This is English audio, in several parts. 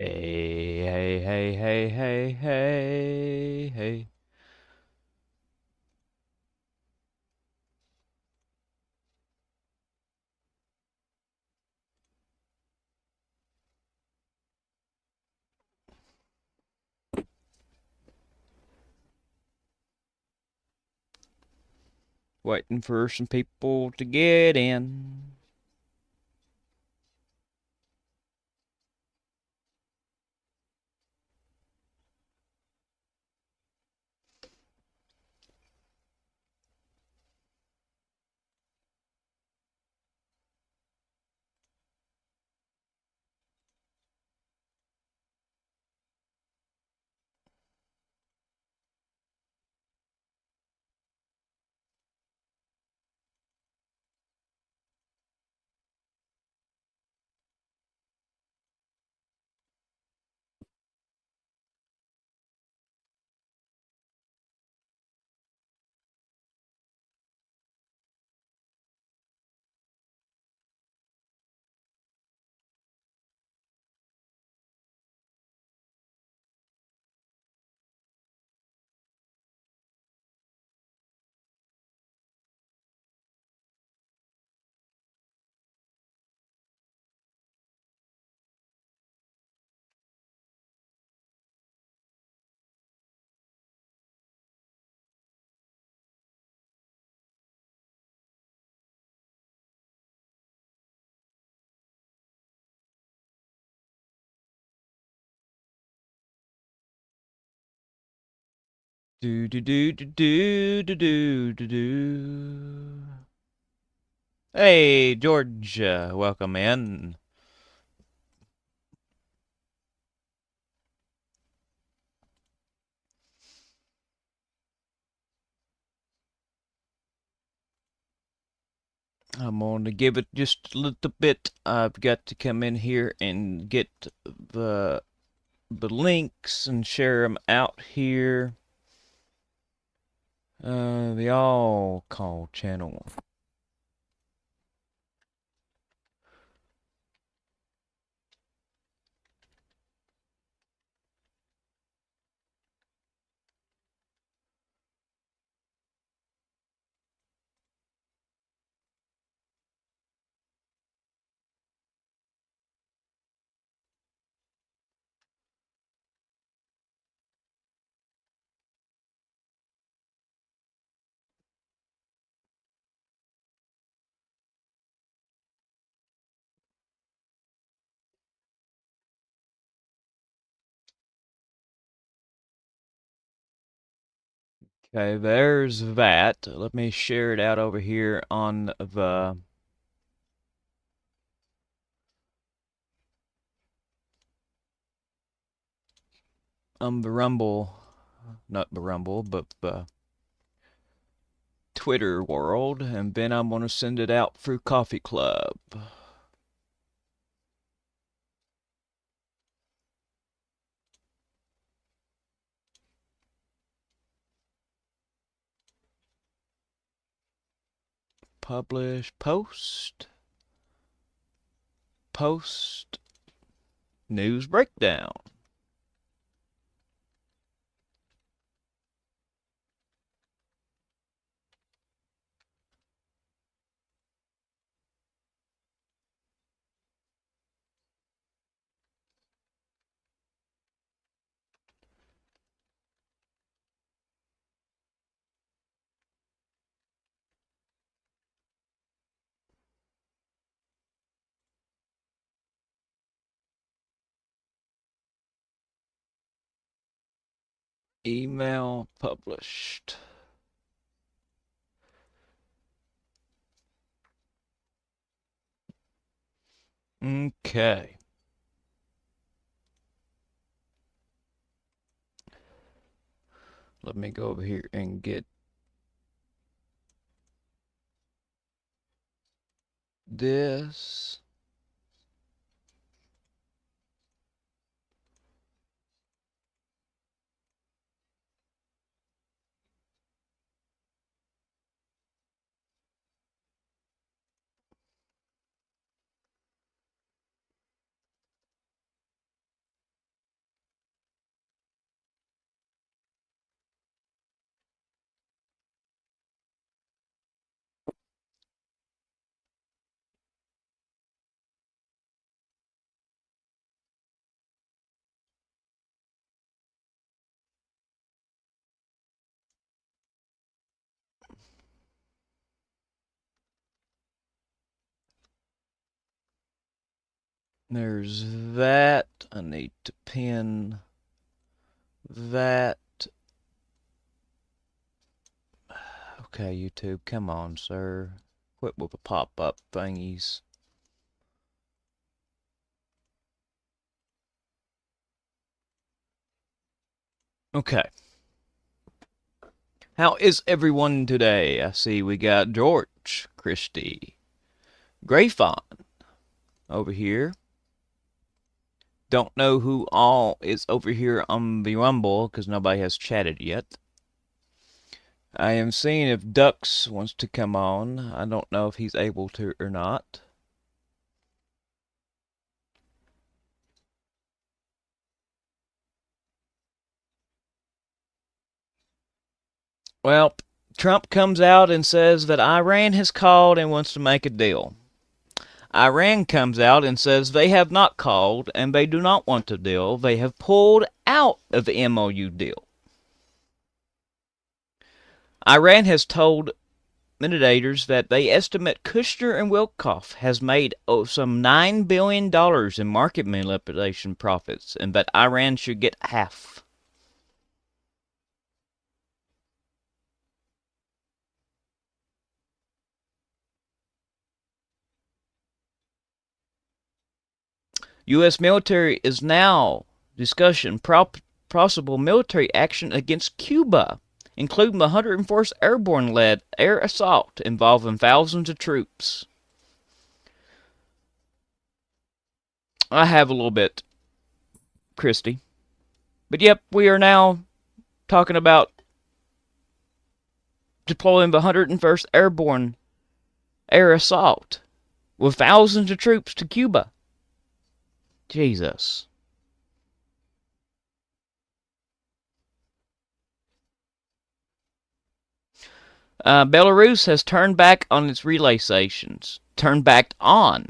Hey, hey, hey, hey, hey, hey, hey. Waiting for some people to get in. Do do do do do do do do do. Hey, George, welcome in. I'm going to give it just a little bit. I've got to come in here and get the the links and share them out here. The all call channel. Okay, there's that. Let me share it out over here on the Rumble, not the Rumble, but the Twitter world, and then I'm gonna send it out through Coffee Club. Publish, post, news breakdown. Email published. Okay. Let me go over here and get this. There's that. I need to pin that. Okay, YouTube, come on, sir. Quit with the pop-up thingies. Okay. How is everyone today? I see we got George, Christy, Grayfon over here. Don't know who all is over here on the Rumble because nobody has chatted yet. I am seeing if Dux wants to come on. I don't know if he's able to or not. Well, Trump comes out and says that Iran has called and wants to make a deal. Iran comes out and says they have not called and they do not want a deal. They have pulled out of the MOU deal. Iran has told commentators that they estimate Kushner and Wilkoff has made some $9 billion in market manipulation profits and that Iran should get half. U.S. military is now discussing possible military action against Cuba, including the 101st Airborne-led air assault involving thousands of troops. I have a little bit, Christy. But yep, we are now talking about deploying the 101st Airborne air assault with thousands of troops to Cuba. Jesus. Belarus has turned back on its relay sanctions. Turned back on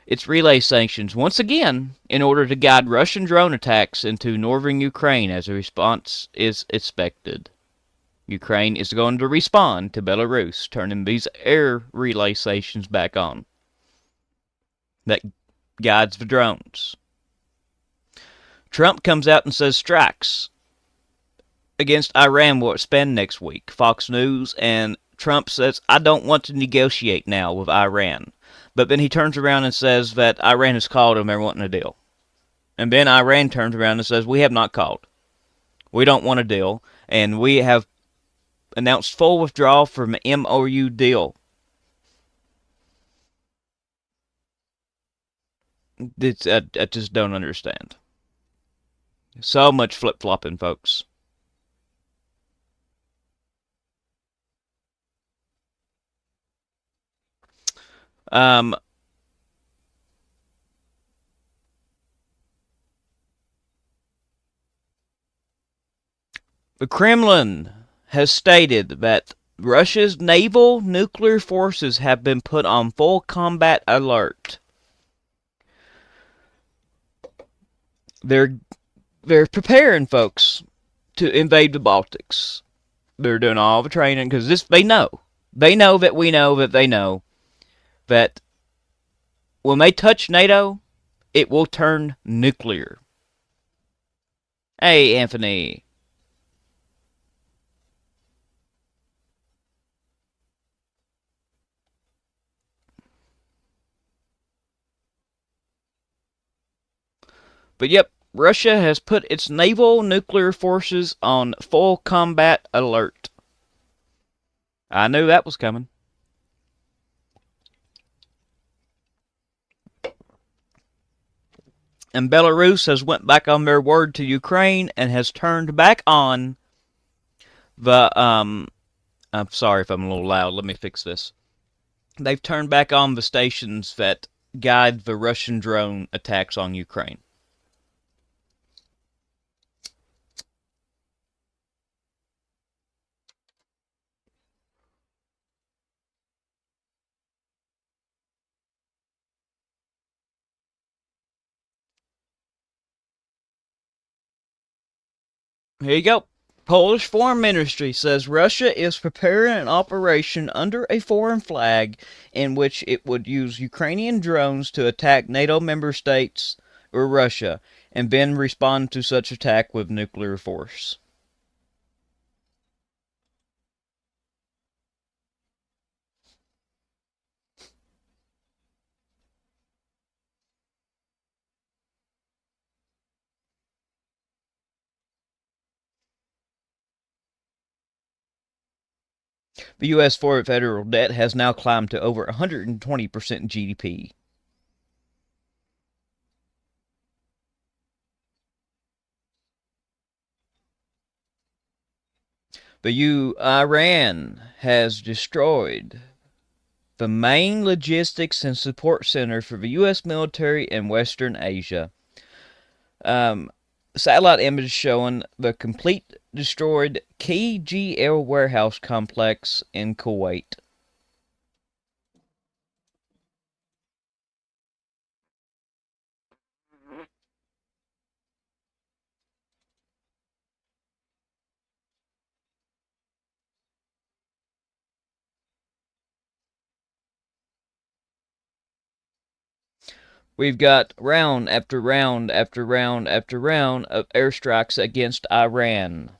its relay sanctions once again in order to guide Russian drone attacks into northern Ukraine as a response is expected. Ukraine is going to respond to Belarus turning these air relay stations back on that guides the drones. Trump comes out and says strikes against Iran will expand next week. Fox News, and Trump says, I don't want to negotiate now with Iran. But then he turns around and says that Iran has called and they're wanting a deal. And then Iran turns around and says, we have not called. We don't want a deal. And we have announced full withdrawal from the MOU deal. I just don't understand. So much flip-flopping, folks. Um, the Kremlin has stated that Russia's naval nuclear forces have been put on full combat alert. They're preparing, folks, to invade the Baltics. They're doing all the training because they know that we know that they know that when they touch NATO, it will turn nuclear. Hey, Anthony. But yep, Russia has put its naval nuclear forces on full combat alert. I knew that was coming. And Belarus has went back on their word to Ukraine and has turned back on the I'm sorry if I'm a little loud. Let me fix this. They've turned back on the stations that guide the Russian drone attacks on Ukraine. Here you go. Polish Foreign Ministry says Russia is preparing an operation under a foreign flag in which it would use Ukrainian drones to attack NATO member states or Russia and then respond to such attack with nuclear force. The U.S. foreign federal debt has now climbed to over 120% GDP. Iran has destroyed the main logistics and support center for the U.S. military in Western Asia. Um, Satellite images showing the complete destroyed KGL warehouse complex in Kuwait. We've got round after round after round after round of airstrikes against Iran.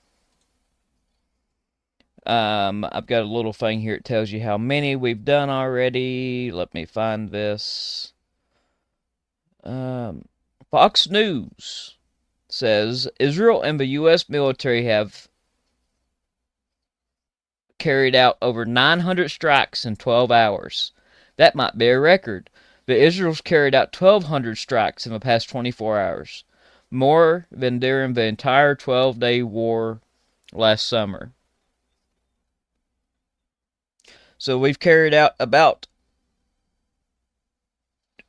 I've got a little thing here. It tells you how many we've done already. Let me find this. Fox News says Israel and the U.S. military have carried out over 900 strikes in 12 hours. That might be a record. But Israel's carried out 1,200 strikes in the past 24 hours, more than during the entire 12-day war last summer. So we've carried out about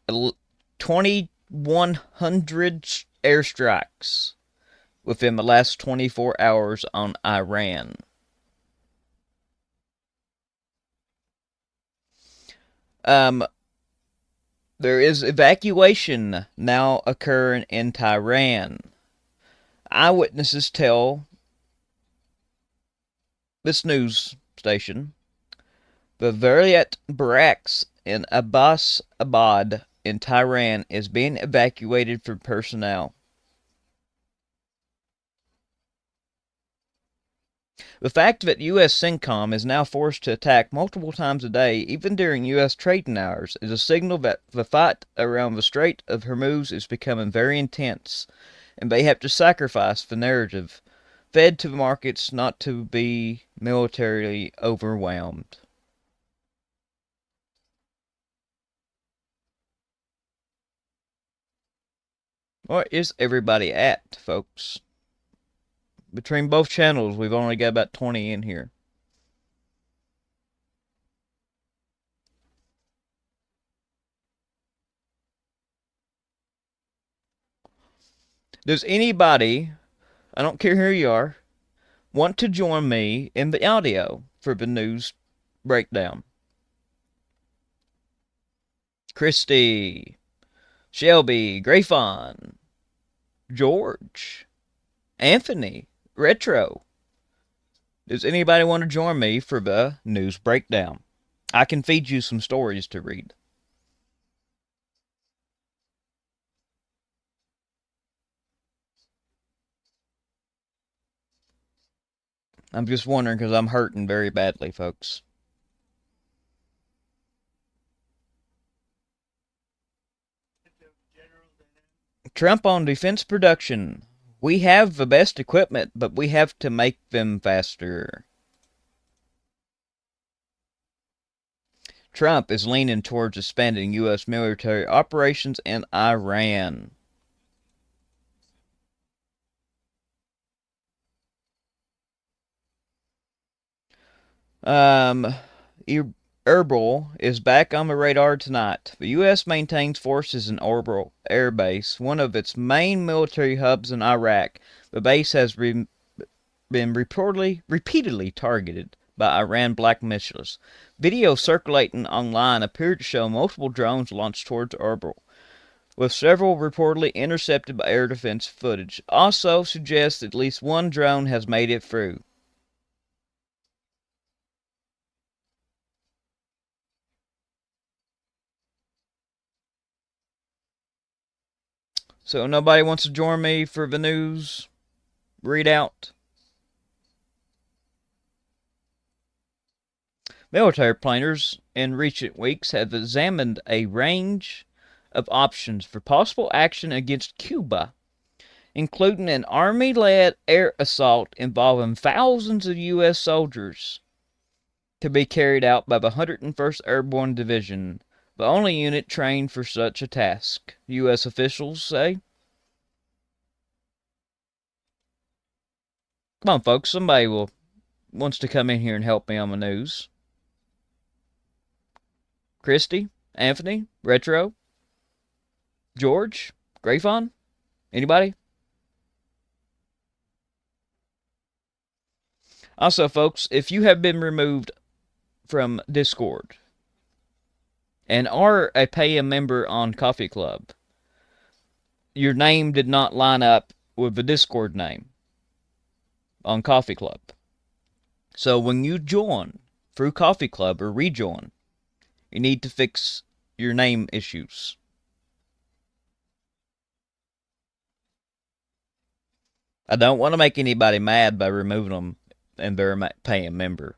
2,100 airstrikes within the last 24 hours on Iran. There is evacuation now occurring in Tehran. Eyewitnesses tell this news station the Variat Barracks in Abbas Abad in Tehran is being evacuated for personnel. The fact that U.S. CENTCOM is now forced to attack multiple times a day, even during U.S. trading hours, is a signal that the fight around the Strait of Hormuz is becoming very intense, and they have to sacrifice the narrative fed to the markets not to be militarily overwhelmed. Where is everybody at, folks? Between both channels, we've only got about 20 in here. Does anybody, I don't care who you are, want to join me in the audio for the news breakdown? Christy, Shelby, Grayfon, George, Anthony, Retro. Does anybody want to join me for the news breakdown? I can feed you some stories to read. I'm just wondering because I'm hurting very badly, folks. Trump on defense production. We have the best equipment, but we have to make them faster. Trump is leaning towards expanding U.S. military operations in Iran. Um, Erbil is back on the radar tonight. The U.S. maintains forces in Erbil Air Base, one of its main military hubs in Iraq. The base has been repeatedly targeted by Iran black militias. Videos circulating online appear to show multiple drones launched towards Erbil. with several reportedly intercepted by air defense footage. Also suggests at least one drone has made it through. So nobody wants to join me for the news readout? Military planners in recent weeks have examined a range of options for possible action against Cuba, including an Army-led air assault involving thousands of U.S. soldiers to be carried out by the 101st Airborne Division, the only unit trained for such a task, U.S. officials say. Come on, folks, somebody wants to come in here and help me on the news. Christy, Anthony, Retro, George, Grayfon, anybody? Also, folks, if you have been removed from Discord and are a paying member on Coffee Club, your name did not line up with the Discord name on Coffee Club. So when you join through Coffee Club or rejoin, you need to fix your name issues. I don't want to make anybody mad by removing them and they're a paying member.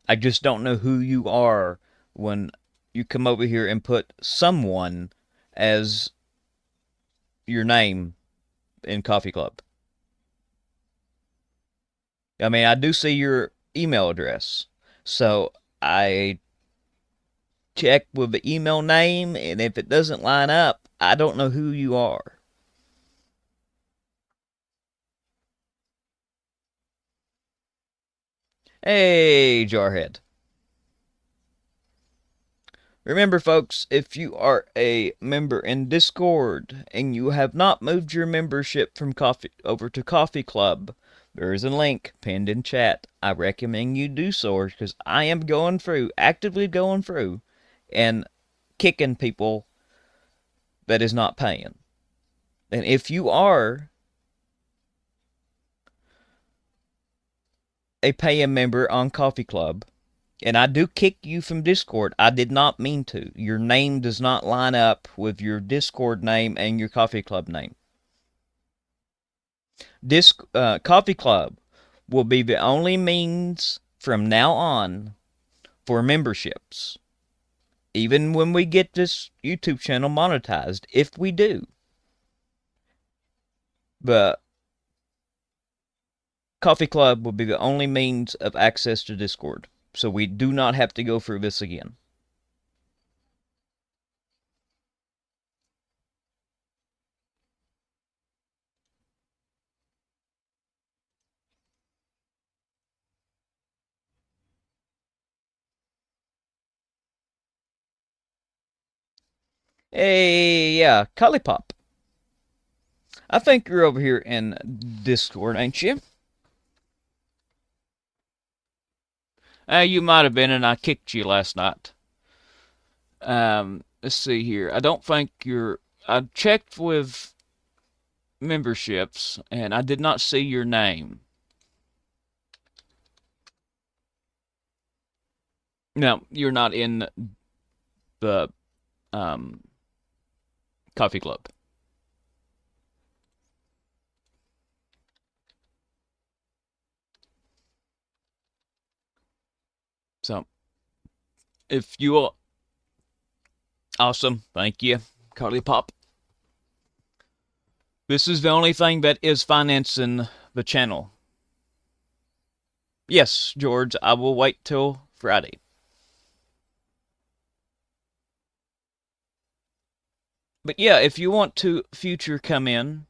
I just don't know who you are when you come over here and put someone as your name in Coffee Club. I mean, I do see your email address. So I check with the email name, and if it doesn't line up, I don't know who you are. Hey, Jarhead. Remember, folks, if you are a member in Discord and you have not moved your membership from Coffee over to Coffee Club, there is a link pinned in chat. I recommend you do so because I am going through, actively going through, and kicking people that is not paying. And if you are a paying member on Coffee Club, and I do kick you from Discord, I did not mean to. Your name does not line up with your Discord name and your Coffee Club name. Coffee Club will be the only means from now on for memberships. Even when we get this YouTube channel monetized, if we do. The Coffee Club will be the only means of access to Discord. So we do not have to go through this again. Hey, yeah, Collipop. I think you're over here in Discord, ain't you? You might have been, and I kicked you last night. Let's see here. I don't think you're. I checked with memberships, and I did not see your name. No, you're not in the um, coffee club. So, if you are awesome, thank you, Carly Pop. This is the only thing that is financing the channel. Yes, George, I will wait till Friday. But yeah, if you want to future come in,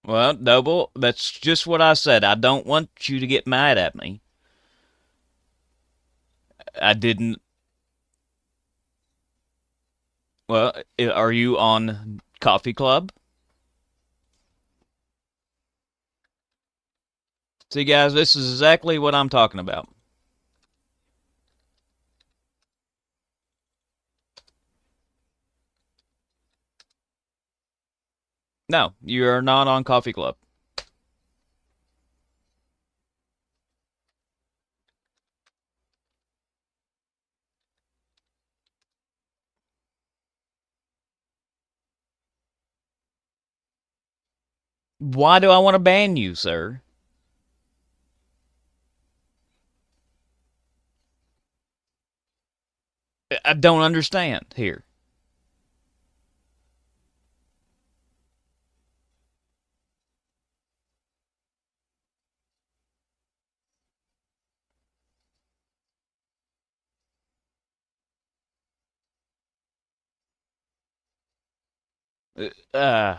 well, Double, that's just what I said. I don't want you to get mad at me. I didn't. Well, are you on Coffee Club? See, guys, this is exactly what I'm talking about. No, you are not on Coffee Club. Why do I want to ban you, sir? I don't understand here. Uh,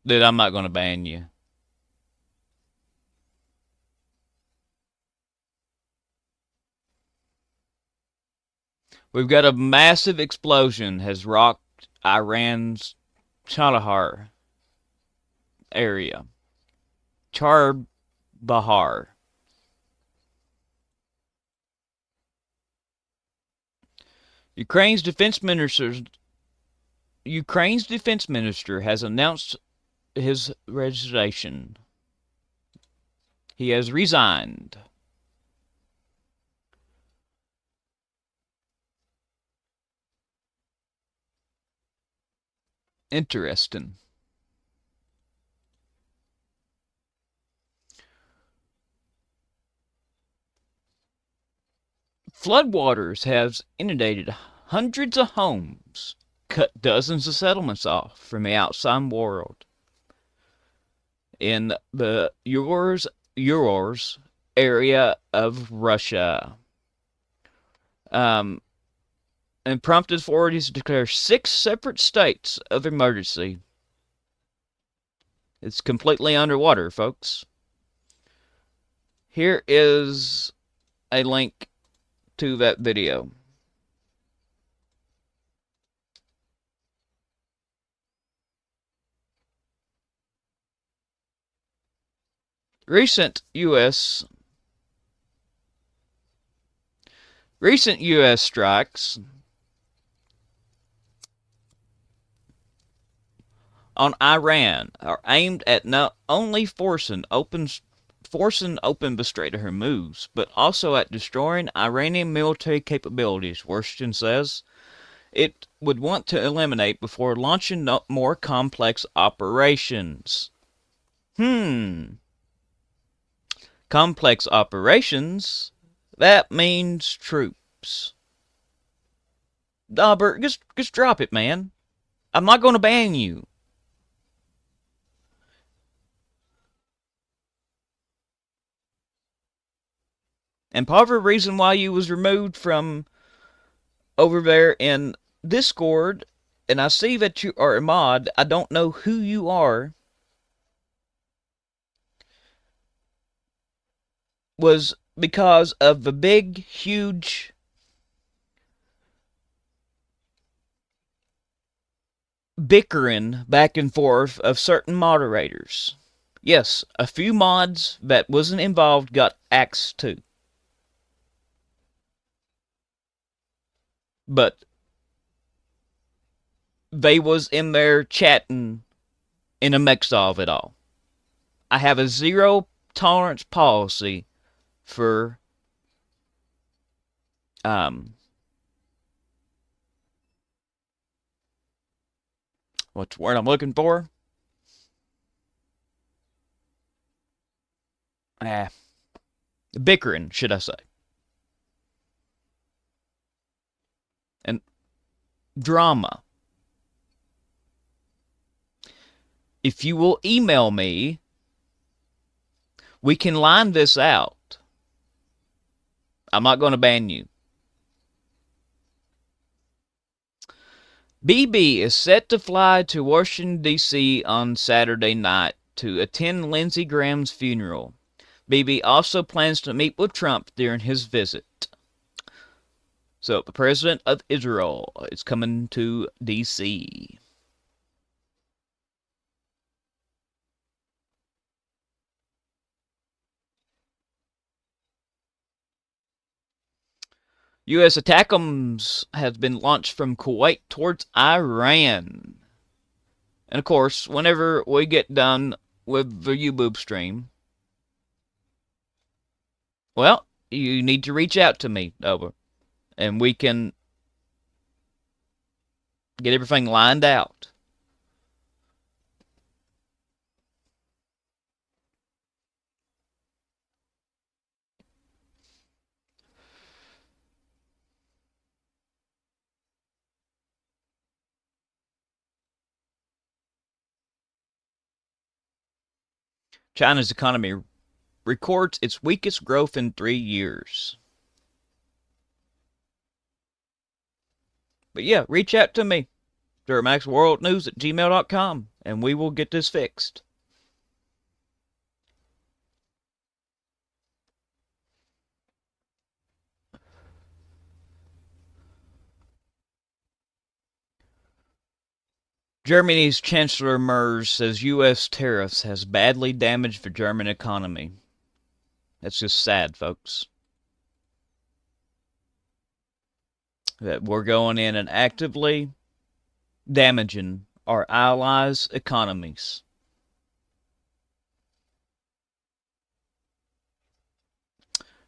Dude, I'm not going to ban you. We've got a massive explosion has rocked Iran's Chandahar area. Char Bahar. Ukraine's defense minister Ukraine's defense minister has announced his resignation. He has resigned. Interesting. Floodwaters have inundated hundreds of homes, cut dozens of settlements off from the outside world. In the Urals area of Russia. Um, and prompted authorities to declare 6 separate states of emergency. It's completely underwater, folks. Here is a link to that video. Recent U.S. strikes on Iran are aimed at not only forcing open the Strait of Hormuz, but also at destroying Iranian military capabilities, Washington says. It would want to eliminate before launching more complex operations. Complex operations? That means troops. Bert, just drop it, man. I'm not going to ban you. And part of the reason why you was removed from over there in Discord, and I see that you are a mod, I don't know who you are, was because of the big, huge bickering back and forth of certain moderators. Yes, a few mods that wasn't involved got axed too. But they was in there chatting in the mix of it all. I have a zero tolerance policy for what's the word I'm looking for? Bickering, should I say. And drama. If you will email me, we can line this out. I'm not going to ban you. BB is set to fly to Washington, D.C. on Saturday night to attend Lindsey Graham's funeral. BB also plans to meet with Trump during his visit. So, the president of Israel is coming to D.C. U.S. ATACMS has been launched from Kuwait towards Iran. And of course, whenever we get done with the U-boob stream, well, you need to reach out to me over, and we can get everything lined out. China's economy records its weakest growth in 3 years. But yeah, reach out to me, DuramaxWorldNews@gmail.com, and we will get this fixed. Germany's Chancellor Merz says U.S. tariffs has badly damaged the German economy. That's just sad, folks. That we're going in and actively damaging our allies' economies.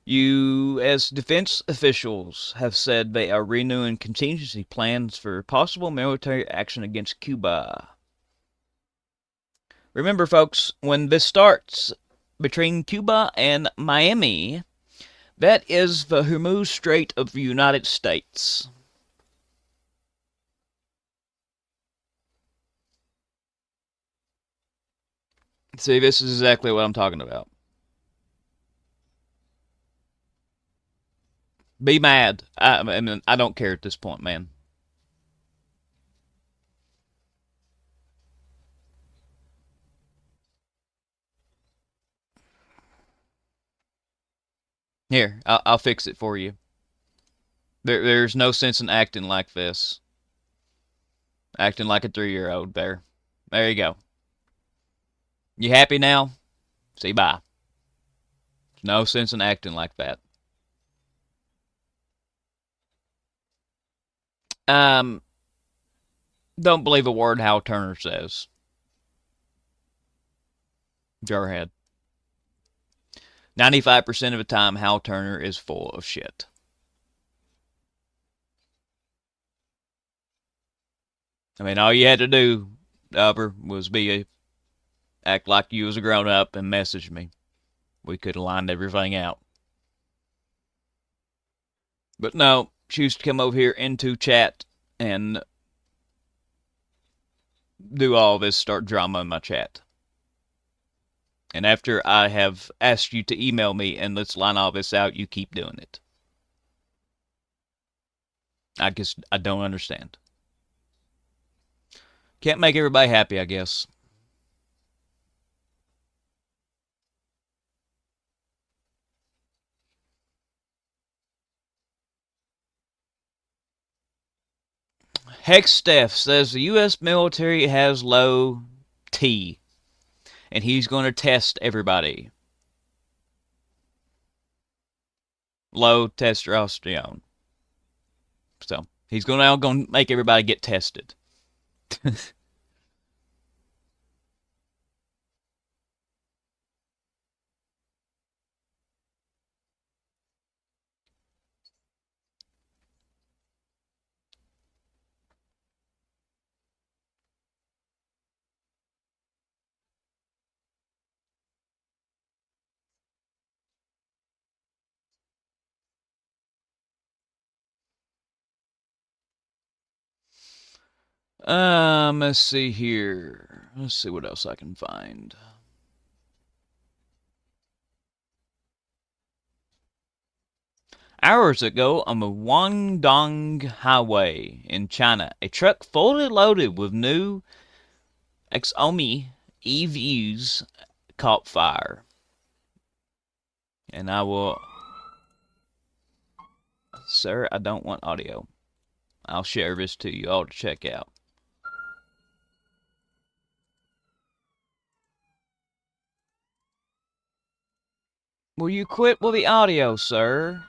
U.S. defense officials have said they are renewing contingency plans for possible military action against Cuba. Remember, folks, when this starts between Cuba and Miami, that is the Hormuz Strait of the United States. See, this is exactly what I'm talking about. Be mad. I mean, I don't care at this point, man. Here, I'll fix it for you. There's no sense in acting like this. Acting like a 3-year-old there. There you go. You happy now? Say bye. There's no sense in acting like that. Um, don't believe a word Hal Turner says. Jarhead. 95% of the time, Hal Turner is full of shit. I mean, all you had to do, was act like you was a grown up and message me. We could have lined everything out. But no, choose to come over here into chat and do all this, start drama in my chat. And after I have asked you to email me and let's line all this out, you keep doing it. I guess I don't understand. Can't make everybody happy, I guess. Hextef says the U.S. military has low T, and he's going to test everybody. Low testosterone. So he's going to make everybody get tested. Let's see here. Let's see what else I can find. Hours ago on the Guangdong Highway in China, a truck fully loaded with new Xiaomi EVs caught fire. And I will... Sir, I don't want audio. I'll share this to you all to check out. Will you quit with the audio, sir?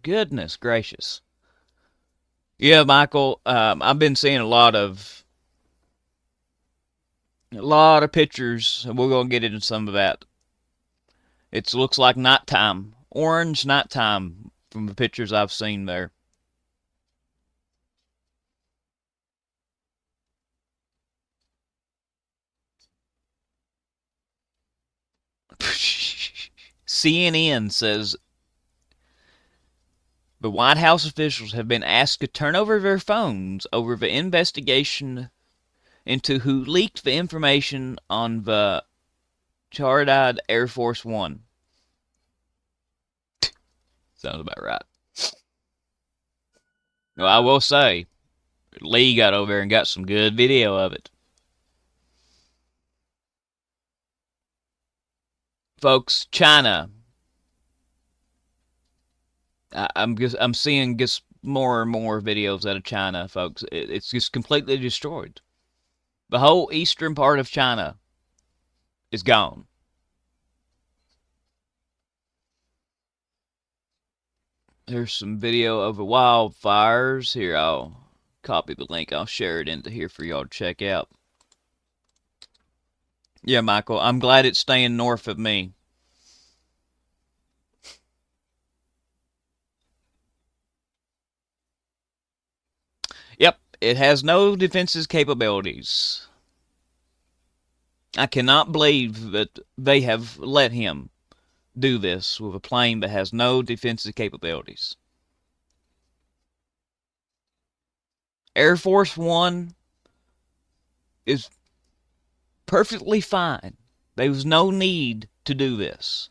Goodness gracious. Yeah, Michael. I've been seeing a lot of pictures, and we're gonna get into some of that. It looks like nighttime, orange nighttime from the pictures I've seen there. CNN says the White House officials have been asked to turn over their phones over the investigation into who leaked the information on the chartered Air Force One. Sounds about right. Well, I will say, Lee got over there and got some good video of it. Folks, China. I'm seeing just more and more videos out of China, folks. It's just completely destroyed. The whole eastern part of China is gone. There's some video of the wildfires. Here, I'll copy the link. I'll share it into here for y'all to check out. Yeah, Michael, I'm glad it's staying north of me. Yep, it has no defensive capabilities. I cannot believe that they have let him do this with a plane that has no defensive capabilities. Air Force One is perfectly fine. There was no need to do this.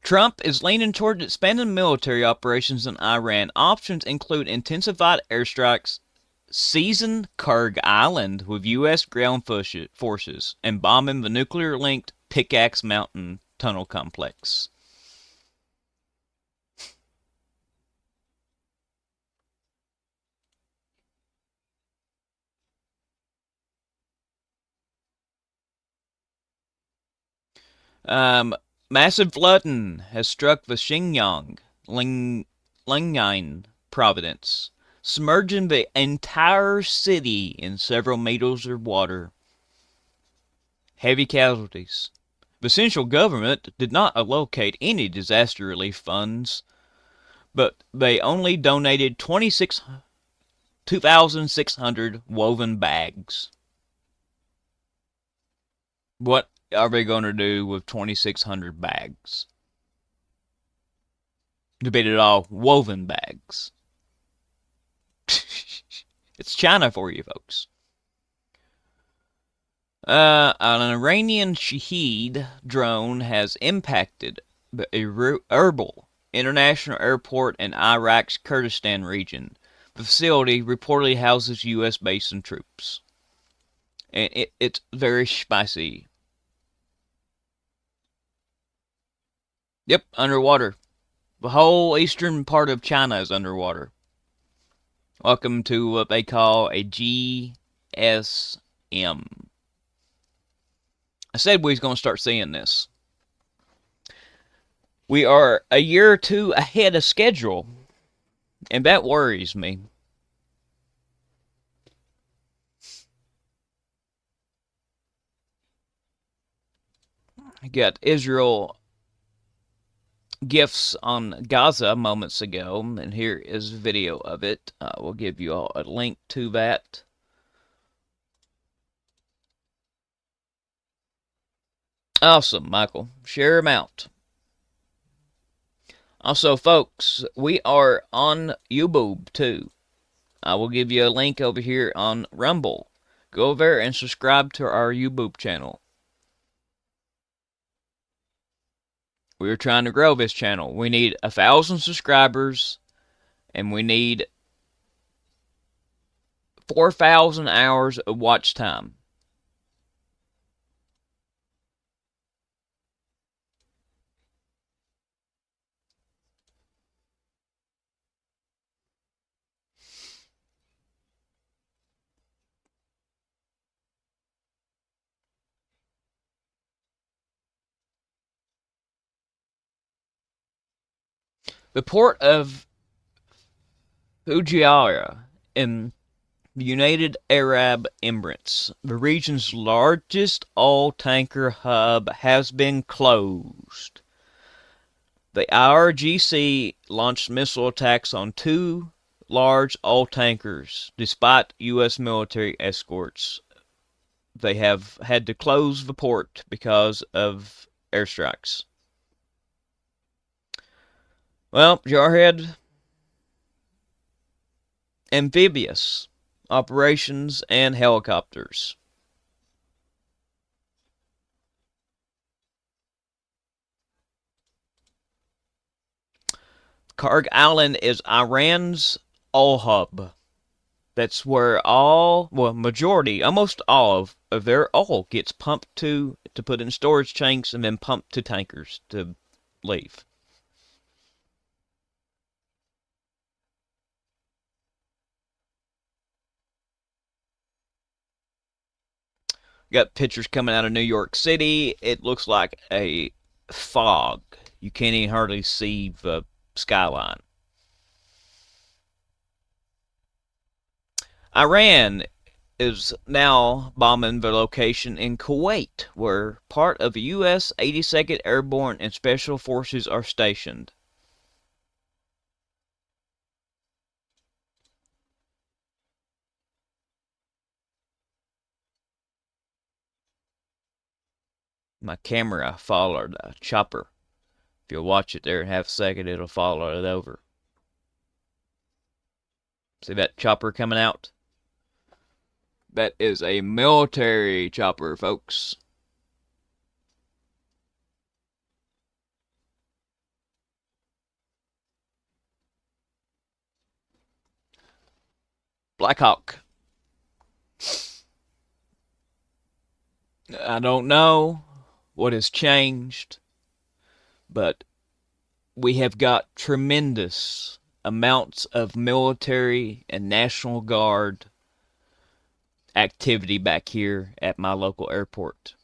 Trump is leaning toward expanding military operations in Iran. Options include intensified airstrikes, seizing Kurg Island with U.S. ground forces, and bombing the nuclear-linked Pickaxe Mountain tunnel complex. Um, Massive flooding has struck the Xinjiang, Lingyang province, submerging the entire city in several meters of water. Heavy casualties. The central government did not allocate any disaster relief funds, but they only donated 2,600 woven bags. What are they going to do with 2,600 bags? Debate it all, woven bags. It's China for you, folks. An Iranian Shahed drone has impacted the Erbil International Airport in Iraq's Kurdistan region. The facility reportedly houses U.S. base and troops. And it's very spicy. Yep, underwater. The whole eastern part of China is underwater. Welcome to what they call a GSM. I said we was going to start seeing this. We are a year or two ahead of schedule, and that worries me. I got Israel gifts on Gaza moments ago, and here is a video of it. We'll give you all a link to that. Awesome, Michael. Share them out. Also, folks, we are on YouTube too. I will give you a link over here on Rumble. Go over there and subscribe to our YouTube channel. We're trying to grow this channel. We need 1,000 subscribers, and we need 4,000 hours of watch time. The port of Fujairah in the United Arab Emirates, the region's largest oil tanker hub, has been closed. The IRGC launched missile attacks on two large oil tankers despite U.S. military escorts. They have had to close the port because of airstrikes. Well, Jarhead, amphibious operations and helicopters. Karg Island is Iran's oil hub. That's where majority, almost all of their oil gets pumped to put in storage tanks and then pumped to tankers to leave. Got pictures coming out of New York City. It looks like a fog. You can't even hardly see the skyline. Iran is now bombing the location in Kuwait, where part of the U.S. 82nd Airborne and Special Forces are stationed. My camera followed a chopper. If you'll watch it there in half a second, it'll follow it over. See that chopper coming out? That is a military chopper, folks. Black Hawk. I don't know what has changed, but we have got tremendous amounts of military and National Guard activity back here at my local airport.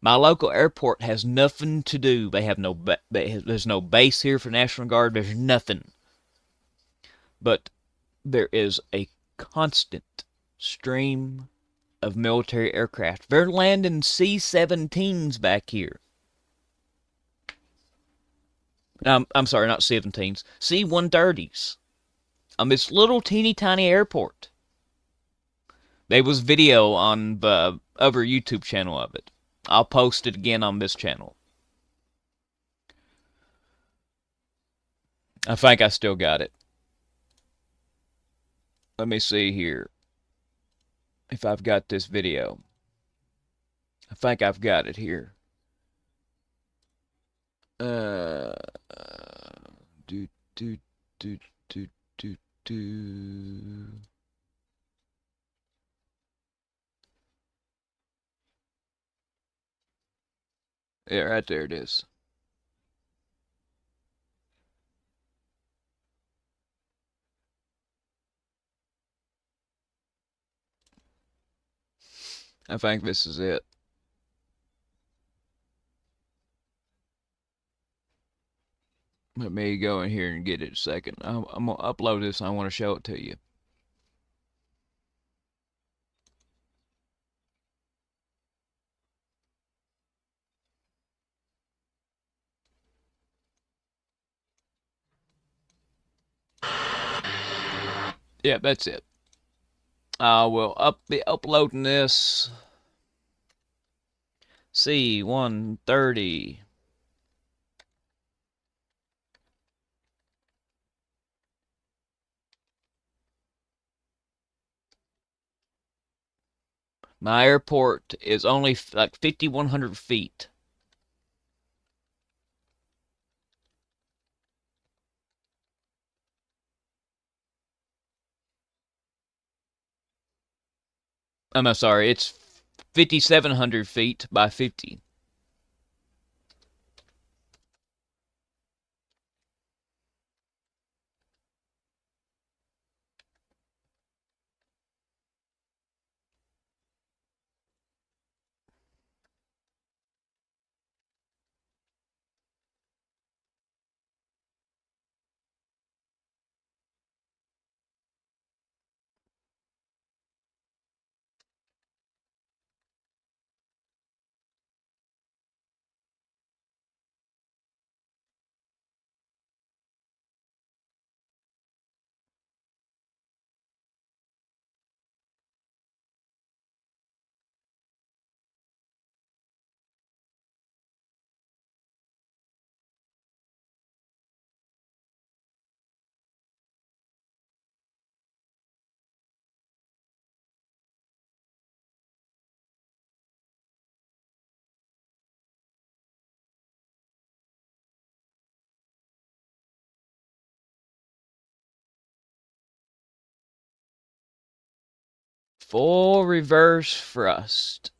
My local airport has nothing to do. They have there's no base here for National Guard. There's nothing. But there is a constant stream of military aircraft. They're landing C-17s back here. I'm sorry, not 17s. C-130s on this little teeny tiny airport. There was video on the other YouTube channel of it. I'll post it again on this channel. I think I still got it. Let me see here if I've got this video. I think I've got it here. Uh, do do do do do do. Yeah, right there it is. I think this is it. Let me go in here and get it a second. I'm going to upload this and I want to show it to you. Yeah, that's it. I will be uploading this C-130. My airport is only like 5,100 feet. I'm sorry, it's 5,700 feet by 50. Full reverse thrust.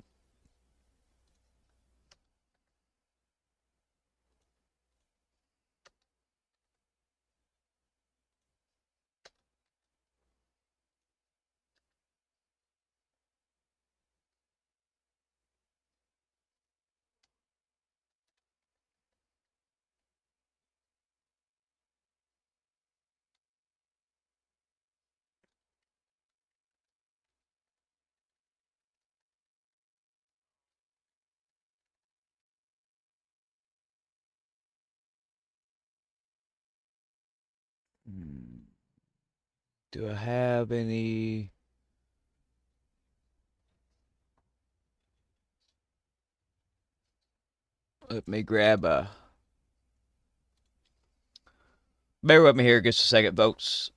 Do I have any? Let me grab a. Bear with me here just a second, folks.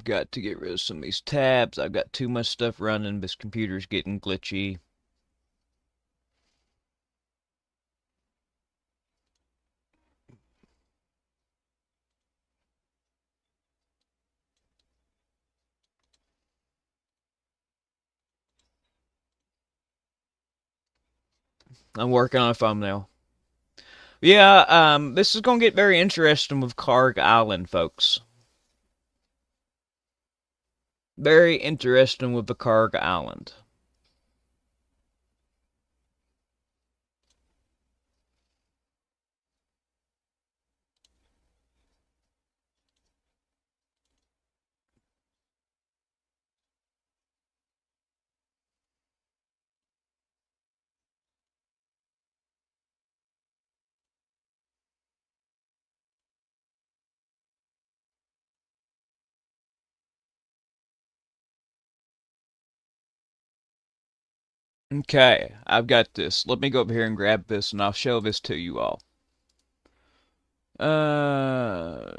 Got to get rid of some of these tabs. I've got too much stuff running. This computer's getting glitchy. I'm working on a thumbnail. Yeah, this is going to get very interesting with Karg Island, folks. Very interesting with the Karg Island. Okay, I've got this. Let me go over here and grab this, and I'll show this to you all. My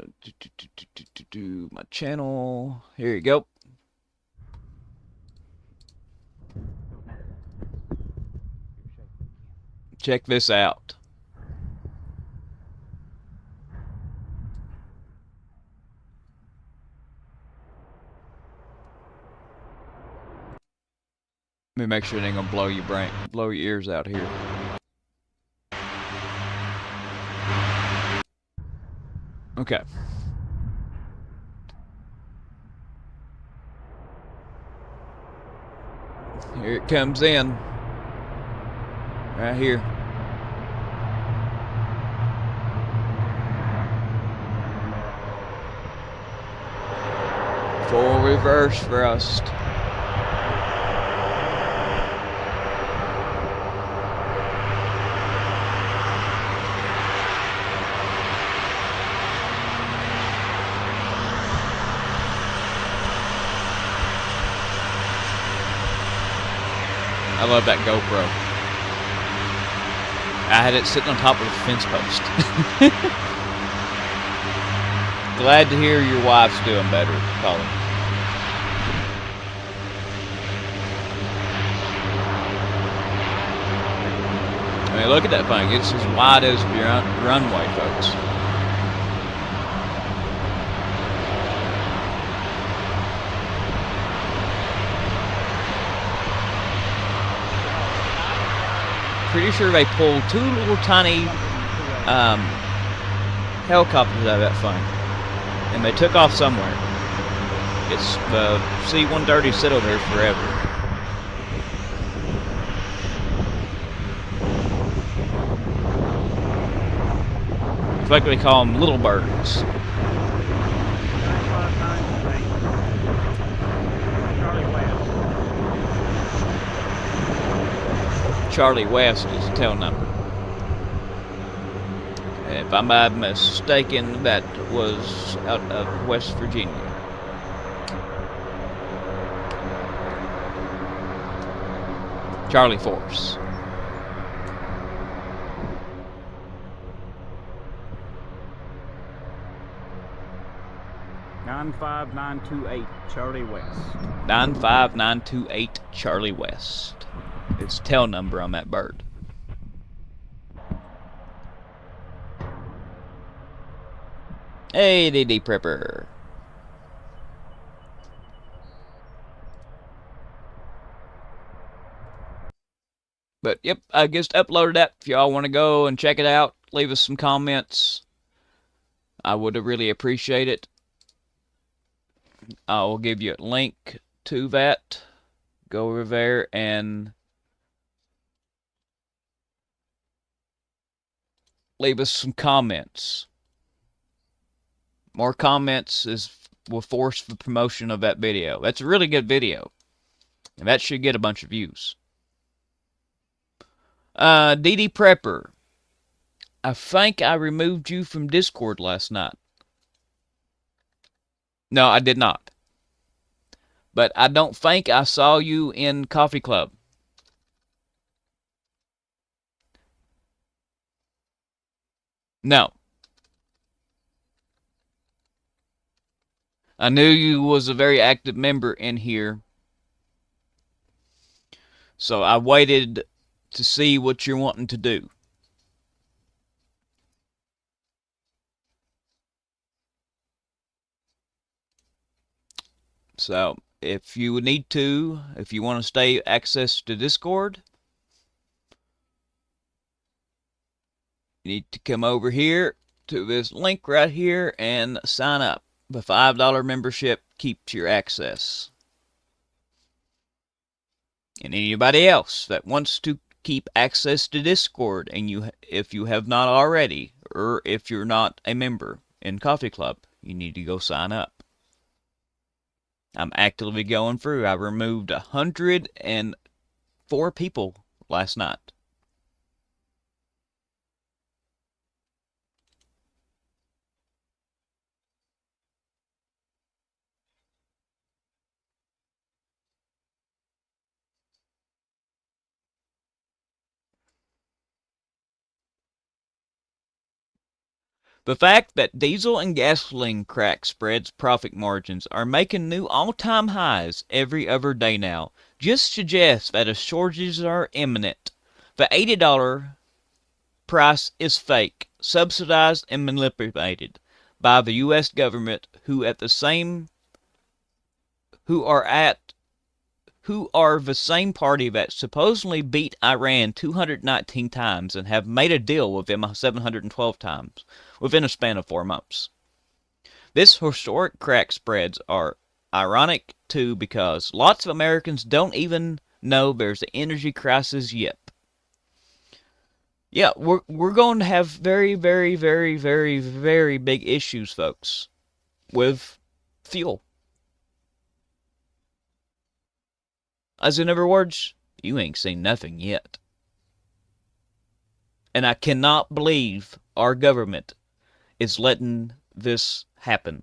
channel. Here you go. Check this out. Let me make sure it ain't gonna blow your ears out here. Okay. Here it comes in. Right here. Full reverse thrust. I love that GoPro. I had it sitting on top of a fence post. Glad to hear your wife's doing better, Colin. I mean, look at that thing. It's as wide as your runway, folks. Pretty sure they pulled two little tiny helicopters out of that thing, and they took off somewhere. It's the C-130 sit over there forever. It's like they call them little birds. Charlie West is the tail number. If I'm not mistaken, that was out of West Virginia. Charlie Force. 95928 Charlie West. 95928 Charlie West. It's tail number on that bird. Hey, DD Prepper. But yep, I just uploaded that. If y'all want to go and check it out, leave us some comments. I would really appreciate it. I will give you a link to that. Go over there and leave us some comments. More comments will force the promotion of that video. That's a really good video, and that should get a bunch of views. DD Prepper, I think I removed you from Discord last night. No, I did not. But I don't think I saw you in Coffee Club. No. I knew you was a very active member in here. So I waited to see what you're wanting to do. So if you want to stay access to Discord, you need to come over here to this link right here and sign up. The $5 membership keeps your access. And anybody else that wants to keep access to Discord, and if you have not already, or if you're not a member in Coffee Club, you need to go sign up. I'm actively going through. I removed 104 people last night. The fact that diesel and gasoline crack spreads profit margins are making new all-time highs every other day now just suggests that shortages are imminent. The $80 price is fake, subsidized and manipulated by the U.S. government, who are the same party that supposedly beat Iran 219 times and have made a deal with them 712 times within a span of 4 months. This historic crack spreads are ironic too, because lots of Americans don't even know there's an energy crisis yet. Yeah, we're going to have very, very, very, very, very big issues, folks, with fuel. As in other words, you ain't seen nothing yet. And I cannot believe our government is letting this happen.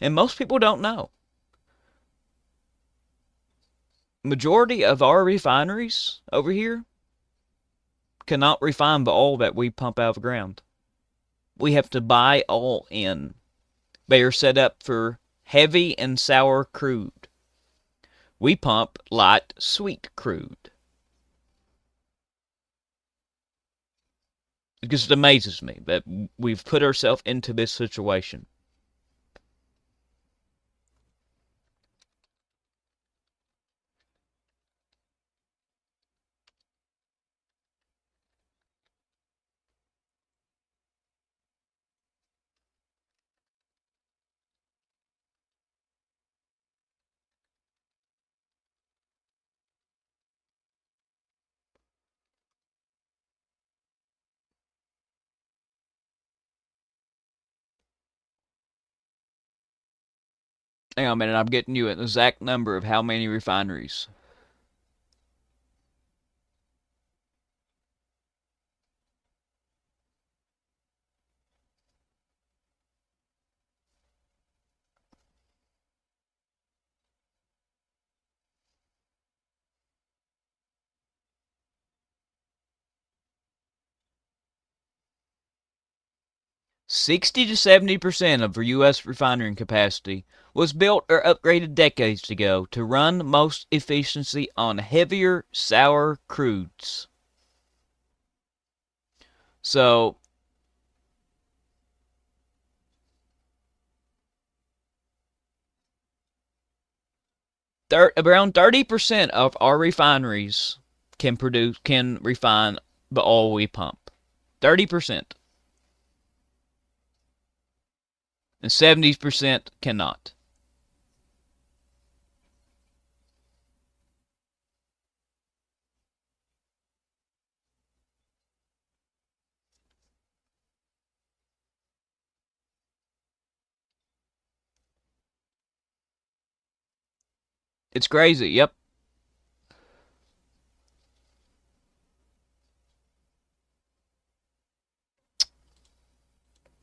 And most people don't know. Majority of our refineries over here cannot refine the oil that we pump out of the ground. We have to buy oil in. They are set up for heavy and sour crude. We pump light, sweet crude. Because it amazes me that we've put ourselves into this situation. Hang on a minute, I'm getting you an exact number of how many refineries. 60 to 70% of U.S. refinery capacity was built or upgraded decades ago to run most efficiency on heavier, sour crudes. So, around 30% of our refineries can refine the oil we pump. 30%. And 70% cannot. It's crazy. Yep.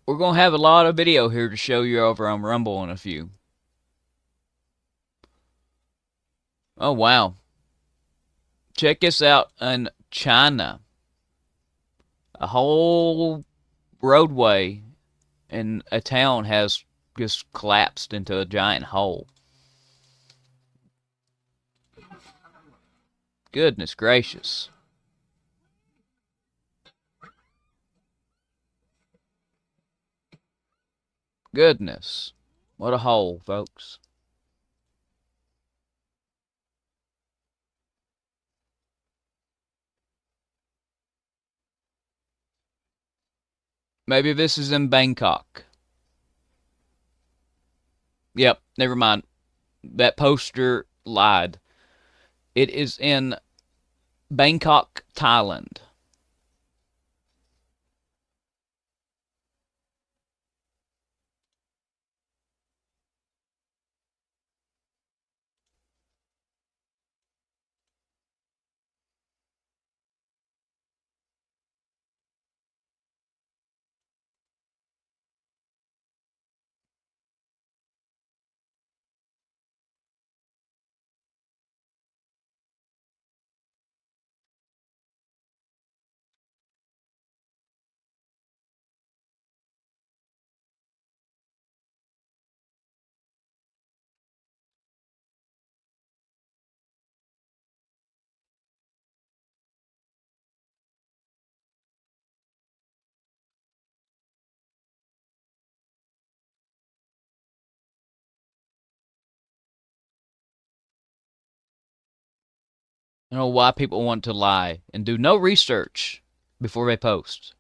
We're going to have a lot of video here to show you over on Rumble in a few. Oh, wow. Check this out in China. A whole roadway in a town has just collapsed into a giant hole. Goodness gracious. Goodness. What a hole, folks. Maybe this is in Bangkok. Yep, never mind. That poster lied. It is in Bangkok, Thailand. I don't know why people want to lie and do no research before they post.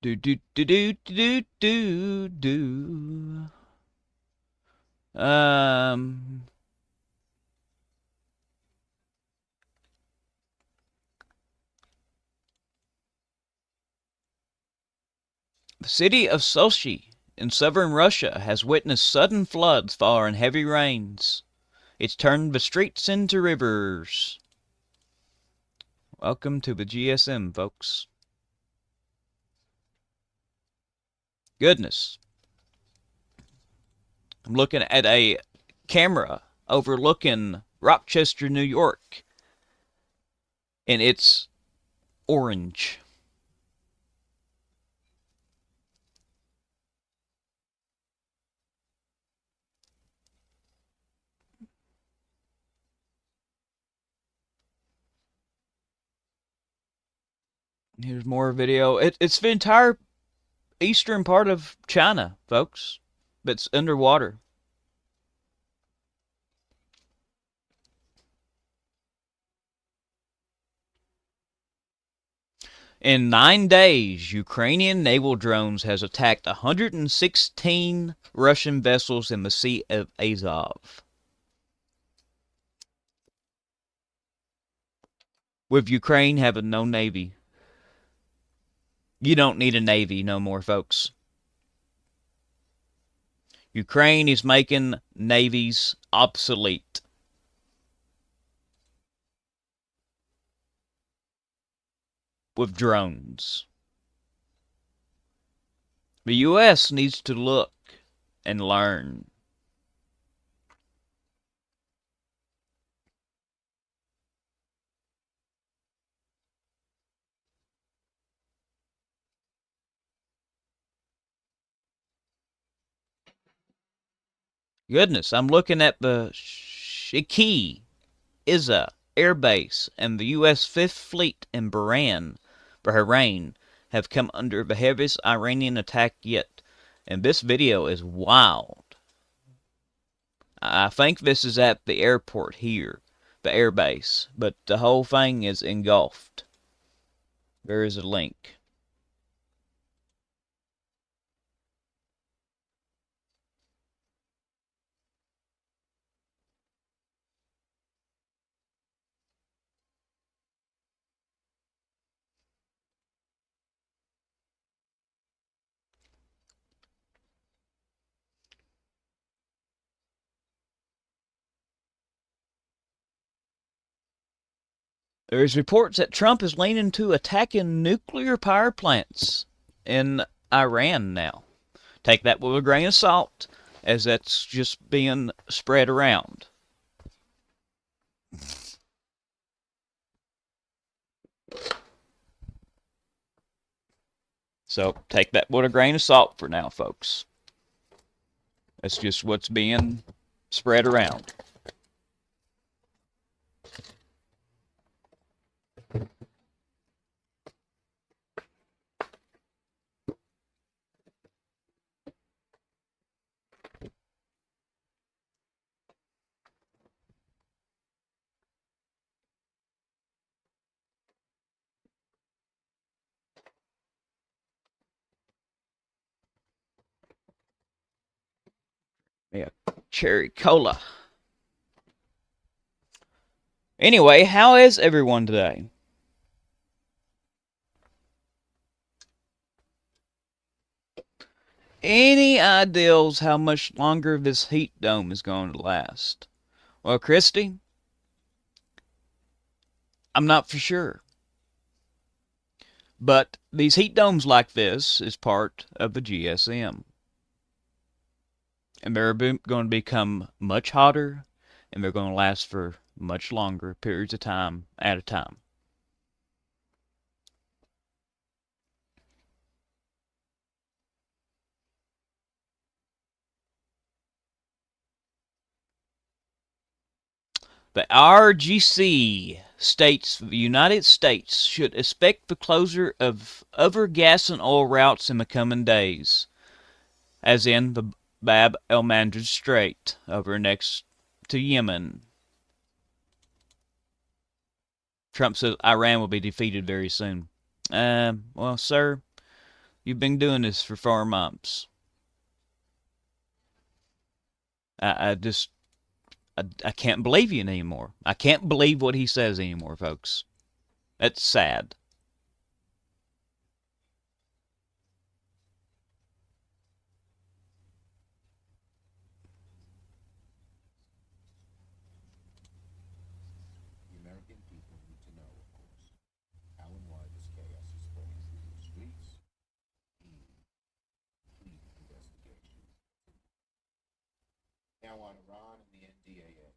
Do do do do do do do. Um, the city of Sochi in southern Russia has witnessed sudden floods following heavy rains. It's turned the streets into rivers. Welcome to the GSM, folks. Goodness. I'm looking at a camera overlooking Rochester, New York, and it's orange. Here's more video. It's the entire eastern part of China, folks, that's underwater. In 9 days, Ukrainian naval drones has attacked 116 Russian vessels in the Sea of Azov. With Ukraine having no navy. You don't need a navy no more, folks. Ukraine is making navies obsolete. With drones. The U.S. needs to look and learn. Goodness, I'm looking at the Shiki Iza Air Base and the U.S. Fifth Fleet in Bahrain have come under the heaviest Iranian attack yet. And this video is wild. I think this is at the airport here, the air base, but the whole thing is engulfed. There is a link. There's reports that Trump is leaning to attacking nuclear power plants in Iran now. Take that with a grain of salt, as that's just being spread around. So take that with a grain of salt for now, folks. That's just what's being spread around. Yeah, cherry cola. Anyway, how is everyone today? Any ideas how much longer this heat dome is going to last? Well, Christy, I'm not for sure. But these heat domes like this is part of the GSM. And they're going to become much hotter, and they're going to last for much longer periods of time at a time. The RGC states the United States should expect the closure of other gas and oil routes in the coming days, as in the Bab el-Mandeb Strait over next to Yemen. Trump says Iran will be defeated very soon. Well, sir, you've been doing this for 4 months. I can't believe you anymore. I can't believe what he says anymore, folks. That's sad. The American people need to know, of course, how and why this chaos is spreading through the streets. Complete investigation. Now on Iran and the NDAA.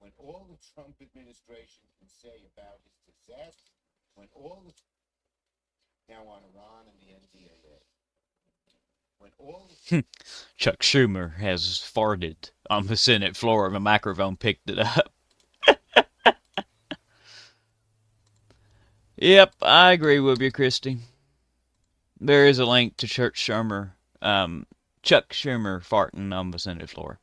When all the Trump administration can say about his disaster, when all the now on Iran and the NDAA. When all the Chuck Schumer has farted on the Senate floor and the microphone picked it up. Yep, I agree with you, Christy. There is a link to Chuck Schumer farting on the Senate floor.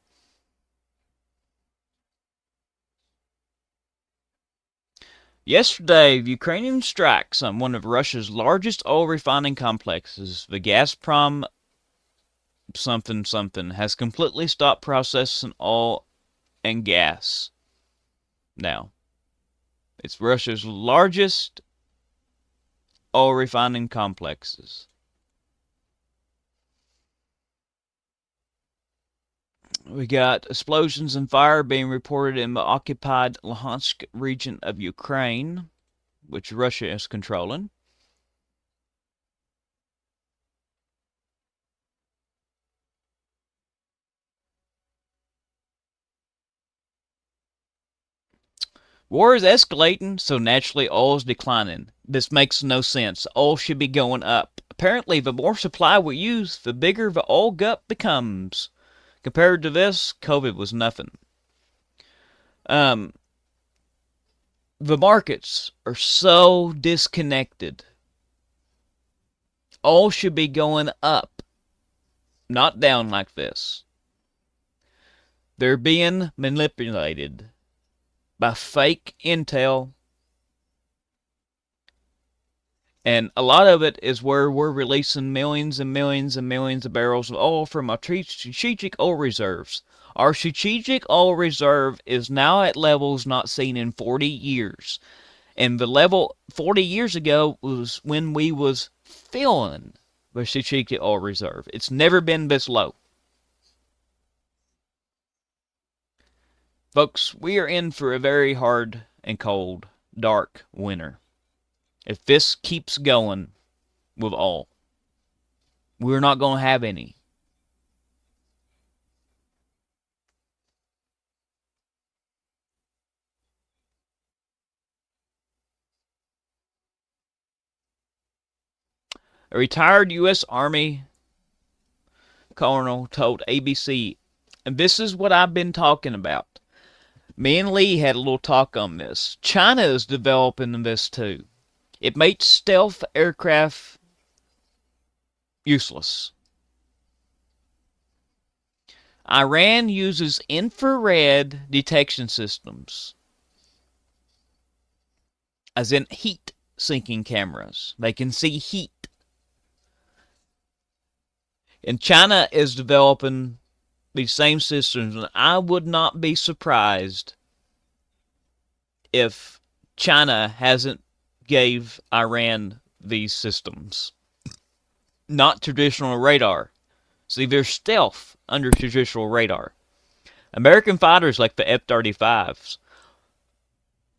Yesterday, the Ukrainian strikes on one of Russia's largest oil refining complexes, the Gazprom something, has completely stopped processing oil and gas. Now, it's Russia's largest oil refining complexes. We got explosions and fire being reported in the occupied Luhansk region of Ukraine, which Russia is controlling. War is escalating, so naturally oil is declining. This makes no sense. Oil should be going up. Apparently, the more supply we use, the bigger the oil gut becomes. Compared to this, COVID was nothing. Um, the markets are so disconnected. All should be going up, not down like this. They're being manipulated by fake intel, and a lot of it is where we're releasing millions and millions and millions of barrels of oil from our strategic oil reserves. Our strategic oil reserve is now at levels not seen in 40 years. And the level 40 years ago was when we was filling the strategic oil reserve. It's never been this low. Folks, we are in for a very hard and cold, dark winter. If this keeps going with oil, we're not going to have any. A retired U.S. Army colonel told ABC, and this is what I've been talking about. Me and Lee had a little talk on this. China is developing this too. It makes stealth aircraft useless. Iran uses infrared detection systems, as in heat sinking cameras. They can see heat. And China is developing these same systems, and I would not be surprised if China hasn't gave Iran these systems. Not traditional radar. See, they're stealth under traditional radar. American fighters like the F-35s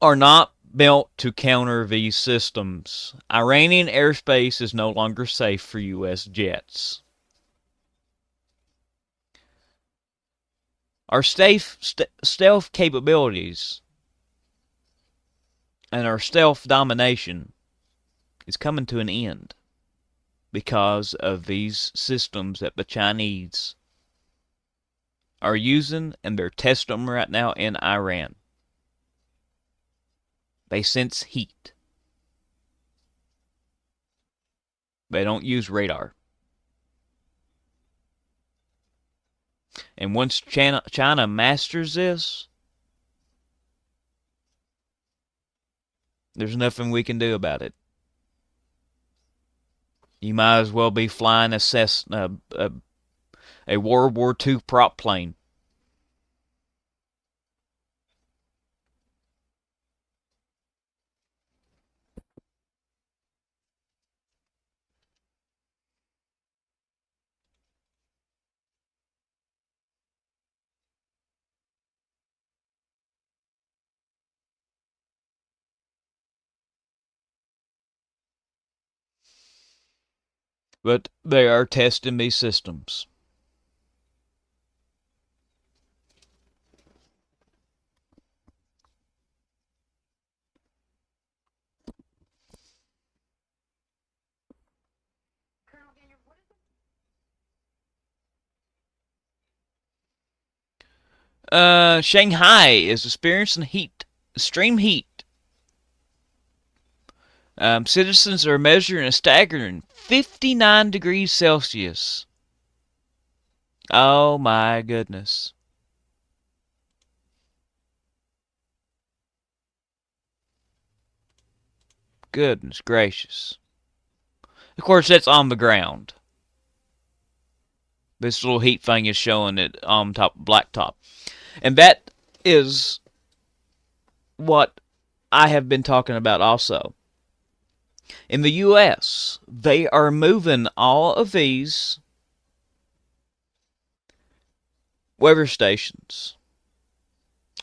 are not built to counter these systems. Iranian airspace is no longer safe for U.S. jets. Our stealth capabilities and our stealth domination is coming to an end because of these systems that the Chinese are using, and they're testing them right now in Iran. They sense heat. They don't use radar. And once China masters this, there's nothing we can do about it. You might as well be flying a World War II prop plane. But they are testing these systems. Shanghai is experiencing extreme heat. Citizens are measuring a staggering 59 degrees Celsius. Oh my goodness. Goodness gracious. Of course, that's on the ground. This little heat thing is showing it on top, blacktop. And that is what I have been talking about also. In the U.S., they are moving all of these weather stations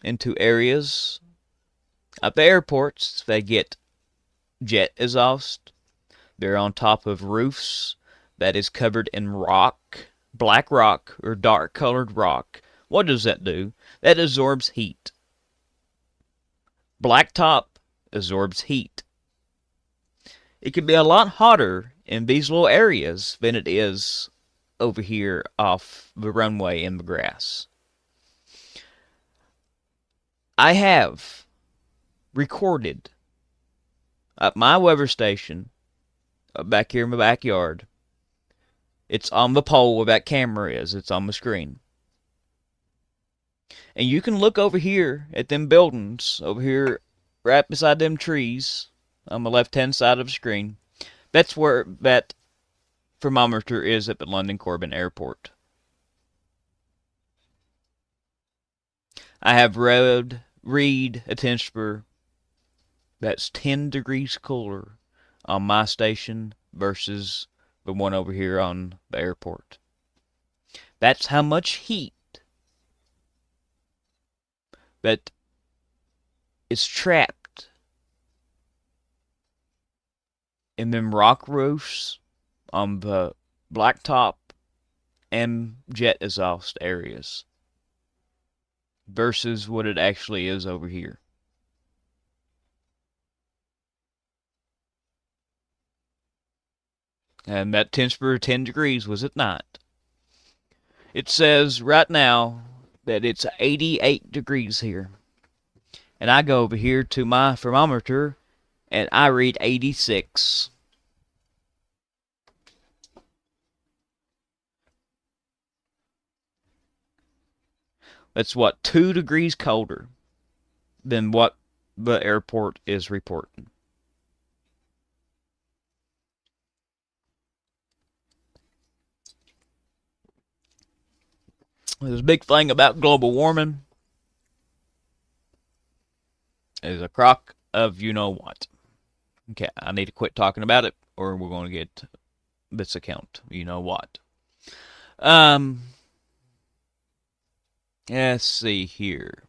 into areas at the airports. They get jet exhaust. They're on top of roofs that is covered in rock, black rock or dark colored rock. What does that do? That absorbs heat. Blacktop absorbs heat. It can be a lot hotter in these little areas than it is over here off the runway in the grass. I have recorded at my weather station back here in my backyard. It's on the pole where that camera is. It's on the screen. And you can look over here at them buildings over here right beside them trees on the left-hand side of the screen. That's where that thermometer is at the London Corbin Airport. I have read a temperature that's 10 degrees cooler on my station versus the one over here on the airport. That's how much heat that is trapped in them rock roofs on the blacktop and jet exhaust areas versus what it actually is over here. And that temperature 10 degrees was at night. It says right now that it's 88 degrees here. And I go over here to my thermometer and I read 86. That's what, 2 degrees colder than what the airport is reporting. There's a big thing about global warming is a crock of you know what. Okay, I need to quit talking about it or we're going to get this account. You know what. Um, let's see here.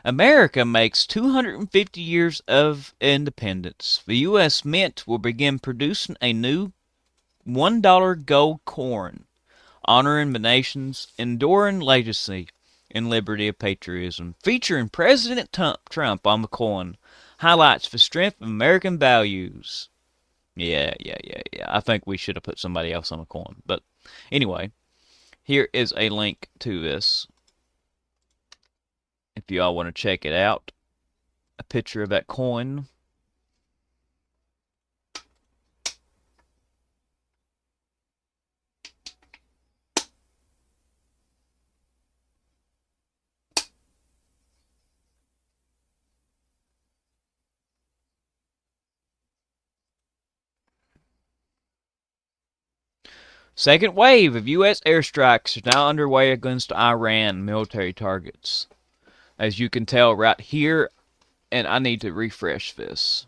America makes 250 years of independence. The U.S. Mint will begin producing a new $1 gold coin, honoring the nation's enduring legacy and liberty of patriotism. Featuring President Trump on the coin, highlights the strength of American values. Yeah. I think we should have put somebody else on the coin. But anyway, here is a link to this. If y'all want to check it out, a picture of that coin. Second wave of U.S. airstrikes is now underway against Iran military targets. As you can tell right here, and I need to refresh this.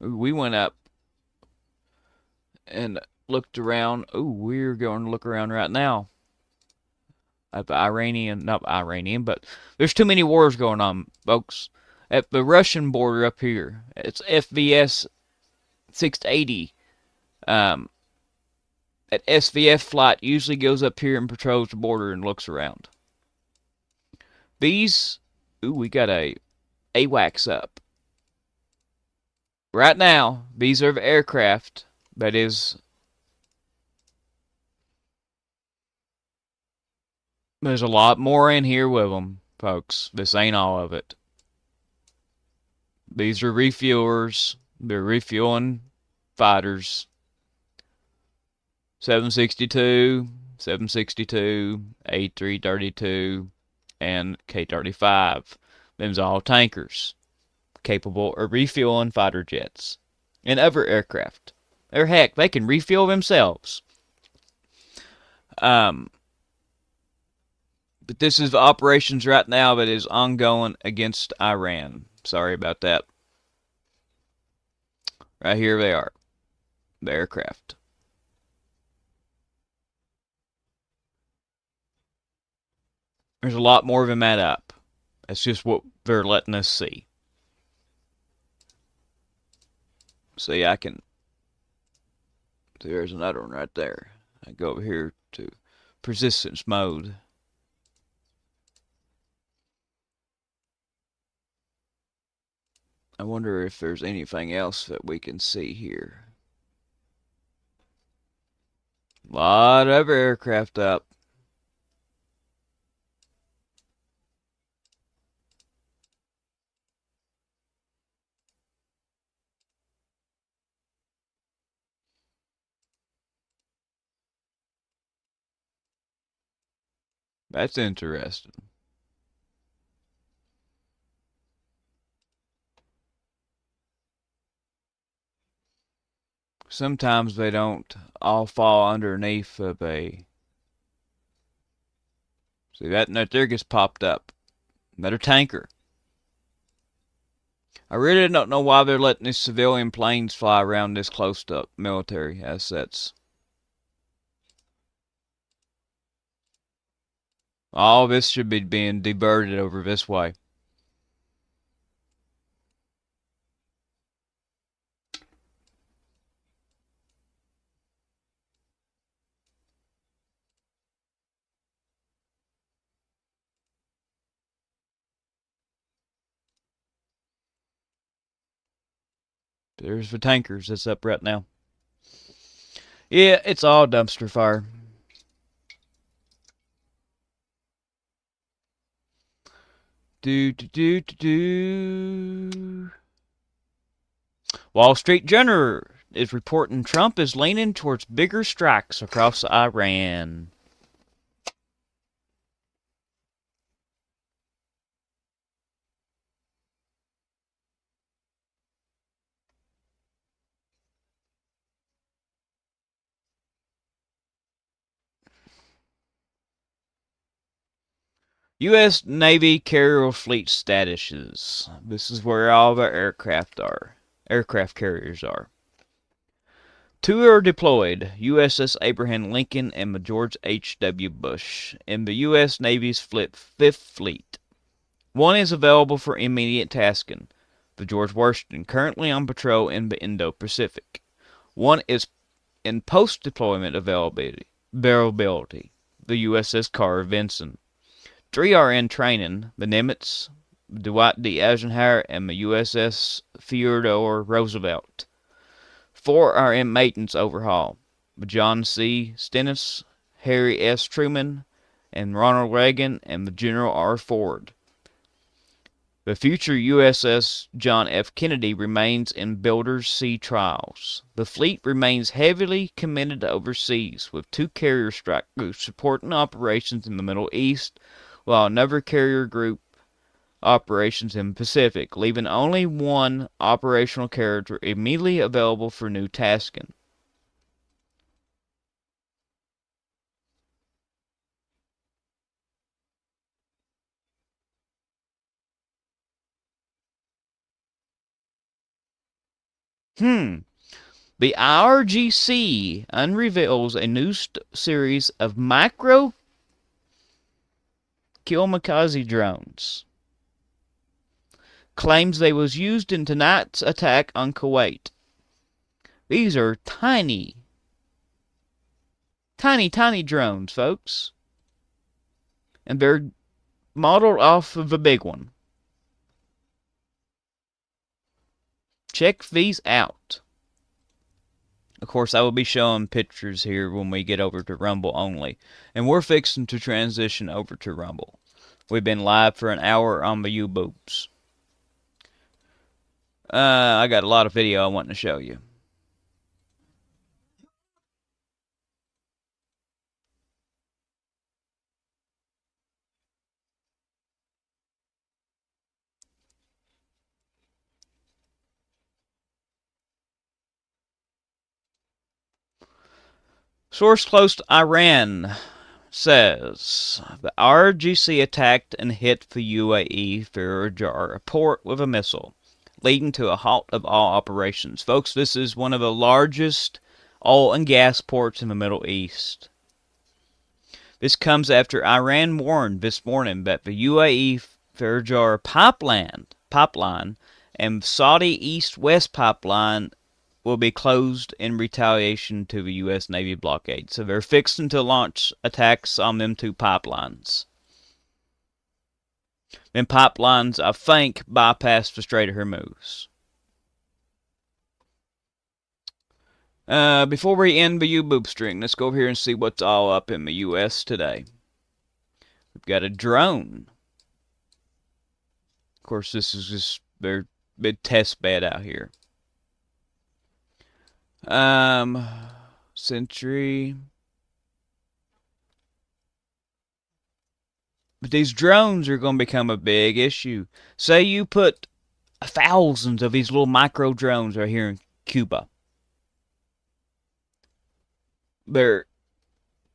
We went up and looked around. Ooh, we're going to look around right now at the not Iranian, but there's too many wars going on, folks. At the Russian border up here, it's FVS 680. Um, That SVF flight usually goes up here and patrols the border and looks around. These, ooh, we got a AWACS up. Right now, these are the aircraft that is, there's a lot more in here with them, folks. This ain't all of it. These are refuelers. They're refueling fighters. 762, 762, A332, and K-35. Them's all tankers, capable of refueling fighter jets and other aircraft. Or heck, they can refuel themselves. But this is the operations right now that is ongoing against Iran. Sorry about that. Right here they are, the aircraft. There's a lot more of them add up. That's just what they're letting us see. See, I can. There's another one right there. I go over here to persistence mode. I wonder if there's anything else that we can see here. Lot of aircraft up. That's interesting. Sometimes they don't all fall underneath of a. See that there gets popped up. Another tanker. I really don't know why they're letting these civilian planes fly around this close to military assets. All this should be being diverted over this way. There's the tankers that's up right now. Yeah, it's all dumpster fire. Do do do do do. Wall Street Journal is reporting Trump is leaning towards bigger strikes across Iran. U.S. Navy carrier fleet statuses. This is where all the aircraft are. Aircraft carriers are. Two are deployed, USS Abraham Lincoln and George H.W. Bush, in the U.S. Navy's Fifth Fleet. One is available for immediate tasking, the George Washington, currently on patrol in the Indo-Pacific. One is in post-deployment availability, the USS Carl Vinson. Three are in training, the Nimitz, Dwight D. Eisenhower, and the USS Theodore Roosevelt. Four are in maintenance overhaul, the John C. Stennis, Harry S. Truman, and Ronald Reagan, and the General R. Ford. The future USS John F. Kennedy remains in builder's sea trials. The fleet remains heavily committed overseas, with two carrier strike groups supporting operations in the Middle East, while another carrier group operations in the Pacific, leaving only one operational carrier immediately available for new tasking. The IRGC unveils a new series of micro kamikaze drones. Claims they was used in tonight's attack on Kuwait. These are tiny, tiny, tiny drones, folks. And they're modeled off of a big one. Check these out. Of course, I will be showing pictures here when we get over to Rumble only. And we're fixing to transition over to Rumble. We've been live for an hour on the U-boats. I got a lot of video I want to show you. Source close to Iran says the RGC attacked and hit the UAE Farajar port with a missile, leading to a halt of all operations. Folks, this is one of the largest oil and gas ports in the Middle East. This comes after Iran warned this morning that the UAE Farajar pipeline and Saudi East-West pipeline will be closed in retaliation to the U.S. Navy blockade. So they're fixing to launch attacks on them two pipelines. Them pipelines, I think, bypass the Strait of Hormuz. Before we end the U-boob string, let's go over here and see what's all up in the U.S. today. We've got a drone. Of course, this is just their big test bed out here. Um, Century. But these drones are going to become a big issue. Say you put thousands of these little micro drones right here in Cuba. They're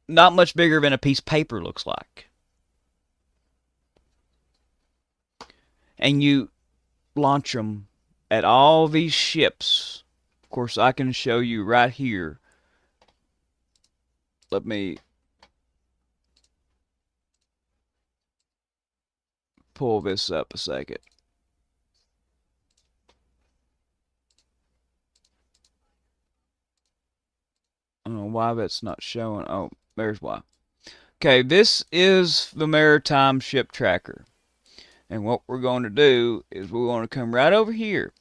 not much bigger than a piece of paper looks like. And you launch them at all these ships. Of course, I can show you right here. Let me pull this up a second. I don't know why that's not showing. Oh, there's why. Okay, this is the maritime ship tracker. And what we're going to do is we're going to come right over here.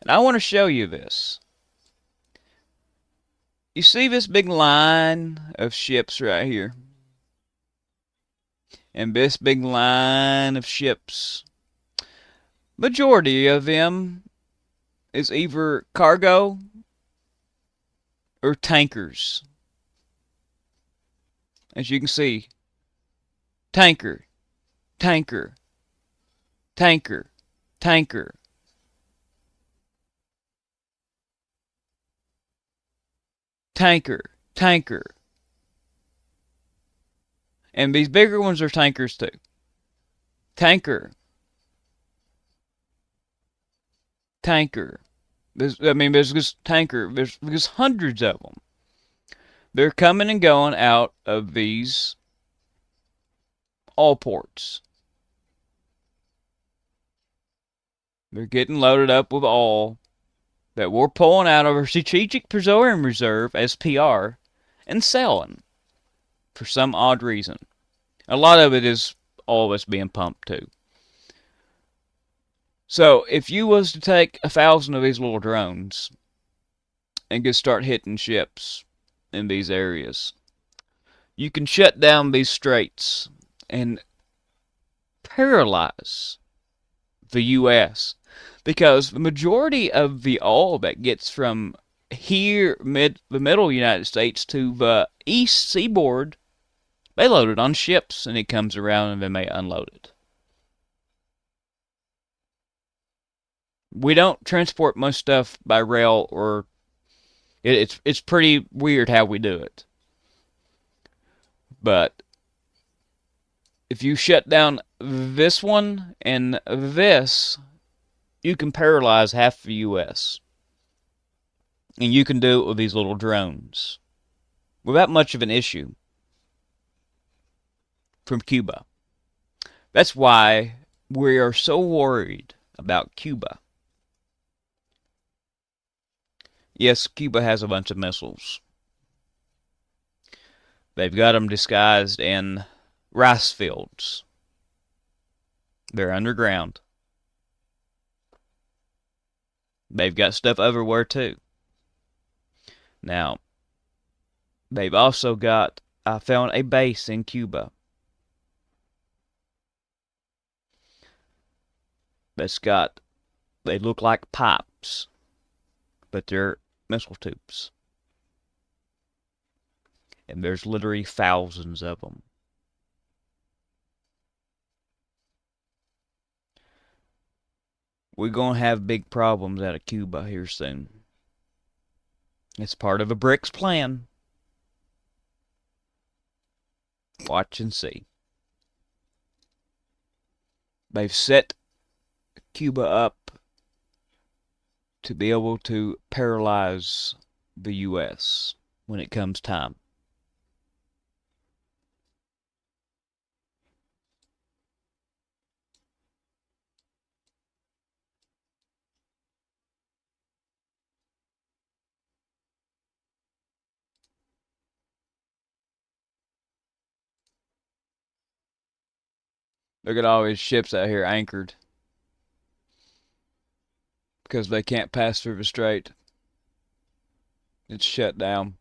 And I want to show you this. You see this big line of ships right here? And this big line of ships. Majority of them is either cargo or tankers. As you can see, tanker, tanker, tanker, tanker, tanker, tanker. And these bigger ones are tankers too. Tanker, tanker. There's just tanker. There's hundreds of them. They're coming and going out of these all ports. They're getting loaded up with all that we're pulling out of our Strategic Petroleum Reserve, SPR, and selling for some odd reason. A lot of it is always being pumped too. So if you was to take 1,000 of these little drones and just start hitting ships in these areas, you can shut down these straits and paralyze the U.S. because the majority of the oil that gets from here, the middle United States to the east seaboard, they load it on ships and it comes around and then they unload it. We don't transport most stuff by rail, or it's pretty weird how we do it. But if you shut down this one and this, you can paralyze half the U.S. And you can do it with these little drones without much of an issue from Cuba. That's why we are so worried about Cuba. Yes, Cuba has a bunch of missiles. They've got them disguised in rice fields. They're underground. They've got stuff everywhere too. Now, they've also got, I found a base in Cuba that's got, they look like pipes, but they're missile tubes. And there's literally thousands of them. We're going to have big problems out of Cuba here soon. It's part of a BRICS plan. Watch and see. They've set Cuba up to be able to paralyze the U.S. when it comes time. Look at all these ships out here anchored because they can't pass through the strait. It's shut down.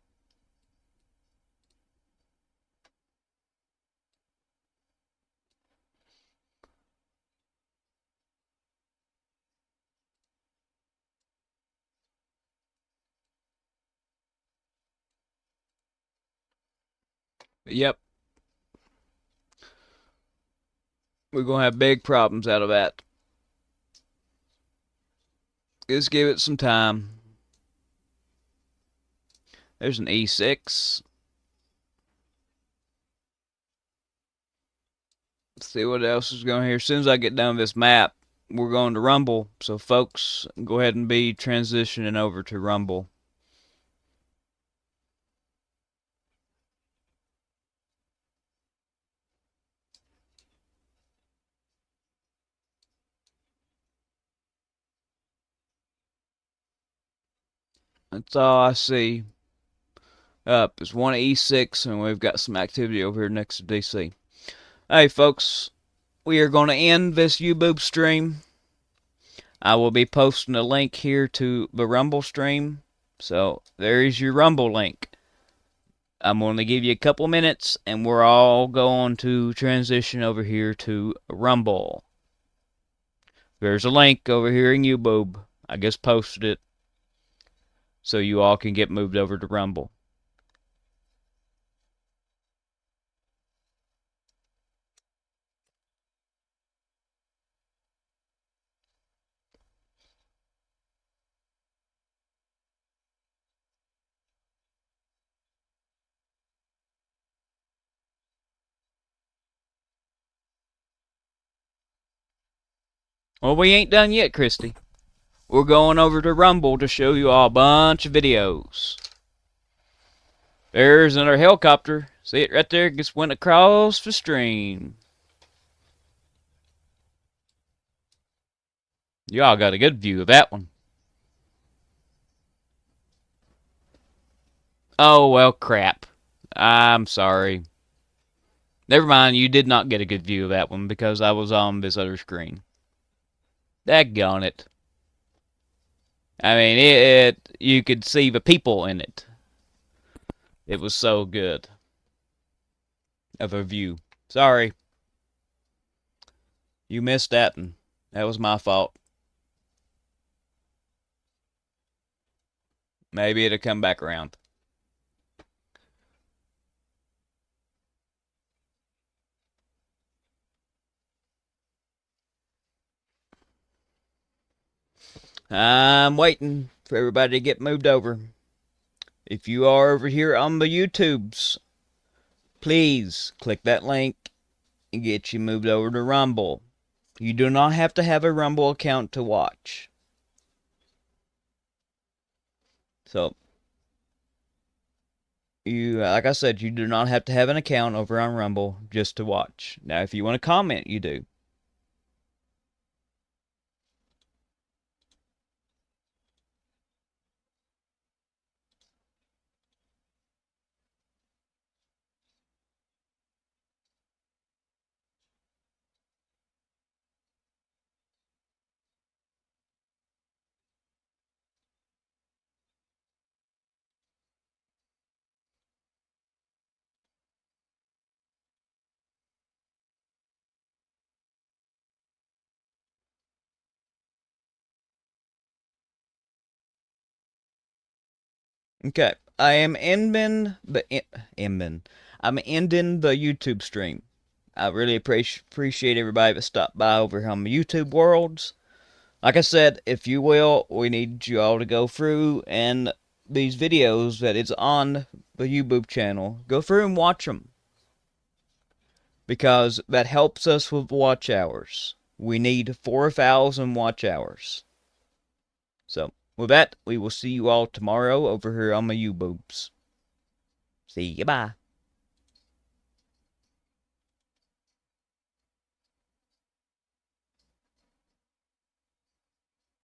Yep, we're gonna have big problems out of that. Just give it some time. There's an E6. Let's see what else is going here. As soon as I get done with this map, we're going to Rumble. So, folks, go ahead and be transitioning over to Rumble. That's all I see up is one E6, and we've got some activity over here next to DC. Hey, folks, we are going to end this YouTube stream. I will be posting a link here to the Rumble stream. So, there is your Rumble link. I'm going to give you a couple minutes, and we're all going to transition over here to Rumble. There's a link over here in YouTube. I just posted it so you all can get moved over to Rumble. Well, we ain't done yet, Christy. We're going over to Rumble to show you all a bunch of videos. There's another helicopter. See it right there? Just went across the stream. Y'all got a good view of that one. Oh, well, crap. I'm sorry. Never mind, you did not get a good view of that one because I was on this other screen. Daggone it. I mean, you could see the people in it. It was so good of a view. Sorry. You missed that, and that was my fault. Maybe it'll come back around. I'm waiting for everybody to get moved over. If you are over here on the YouTubes, please click that link and get you moved over to Rumble. You do not have to have a Rumble account to watch. So, like I said, you do not have to have an account over on Rumble just to watch. Now, if you want to comment, you do. Okay, I am ending I'm ending the YouTube stream. I really appreciate everybody that stopped by over here on the YouTube worlds. Like I said, if you will, we need you all to go through and these videos that it's on the YouTube channel, go through and watch them. Because that helps us with watch hours. We need 4,000 watch hours. So, with that, we will see you all tomorrow over here on my YouTubes. See you, bye.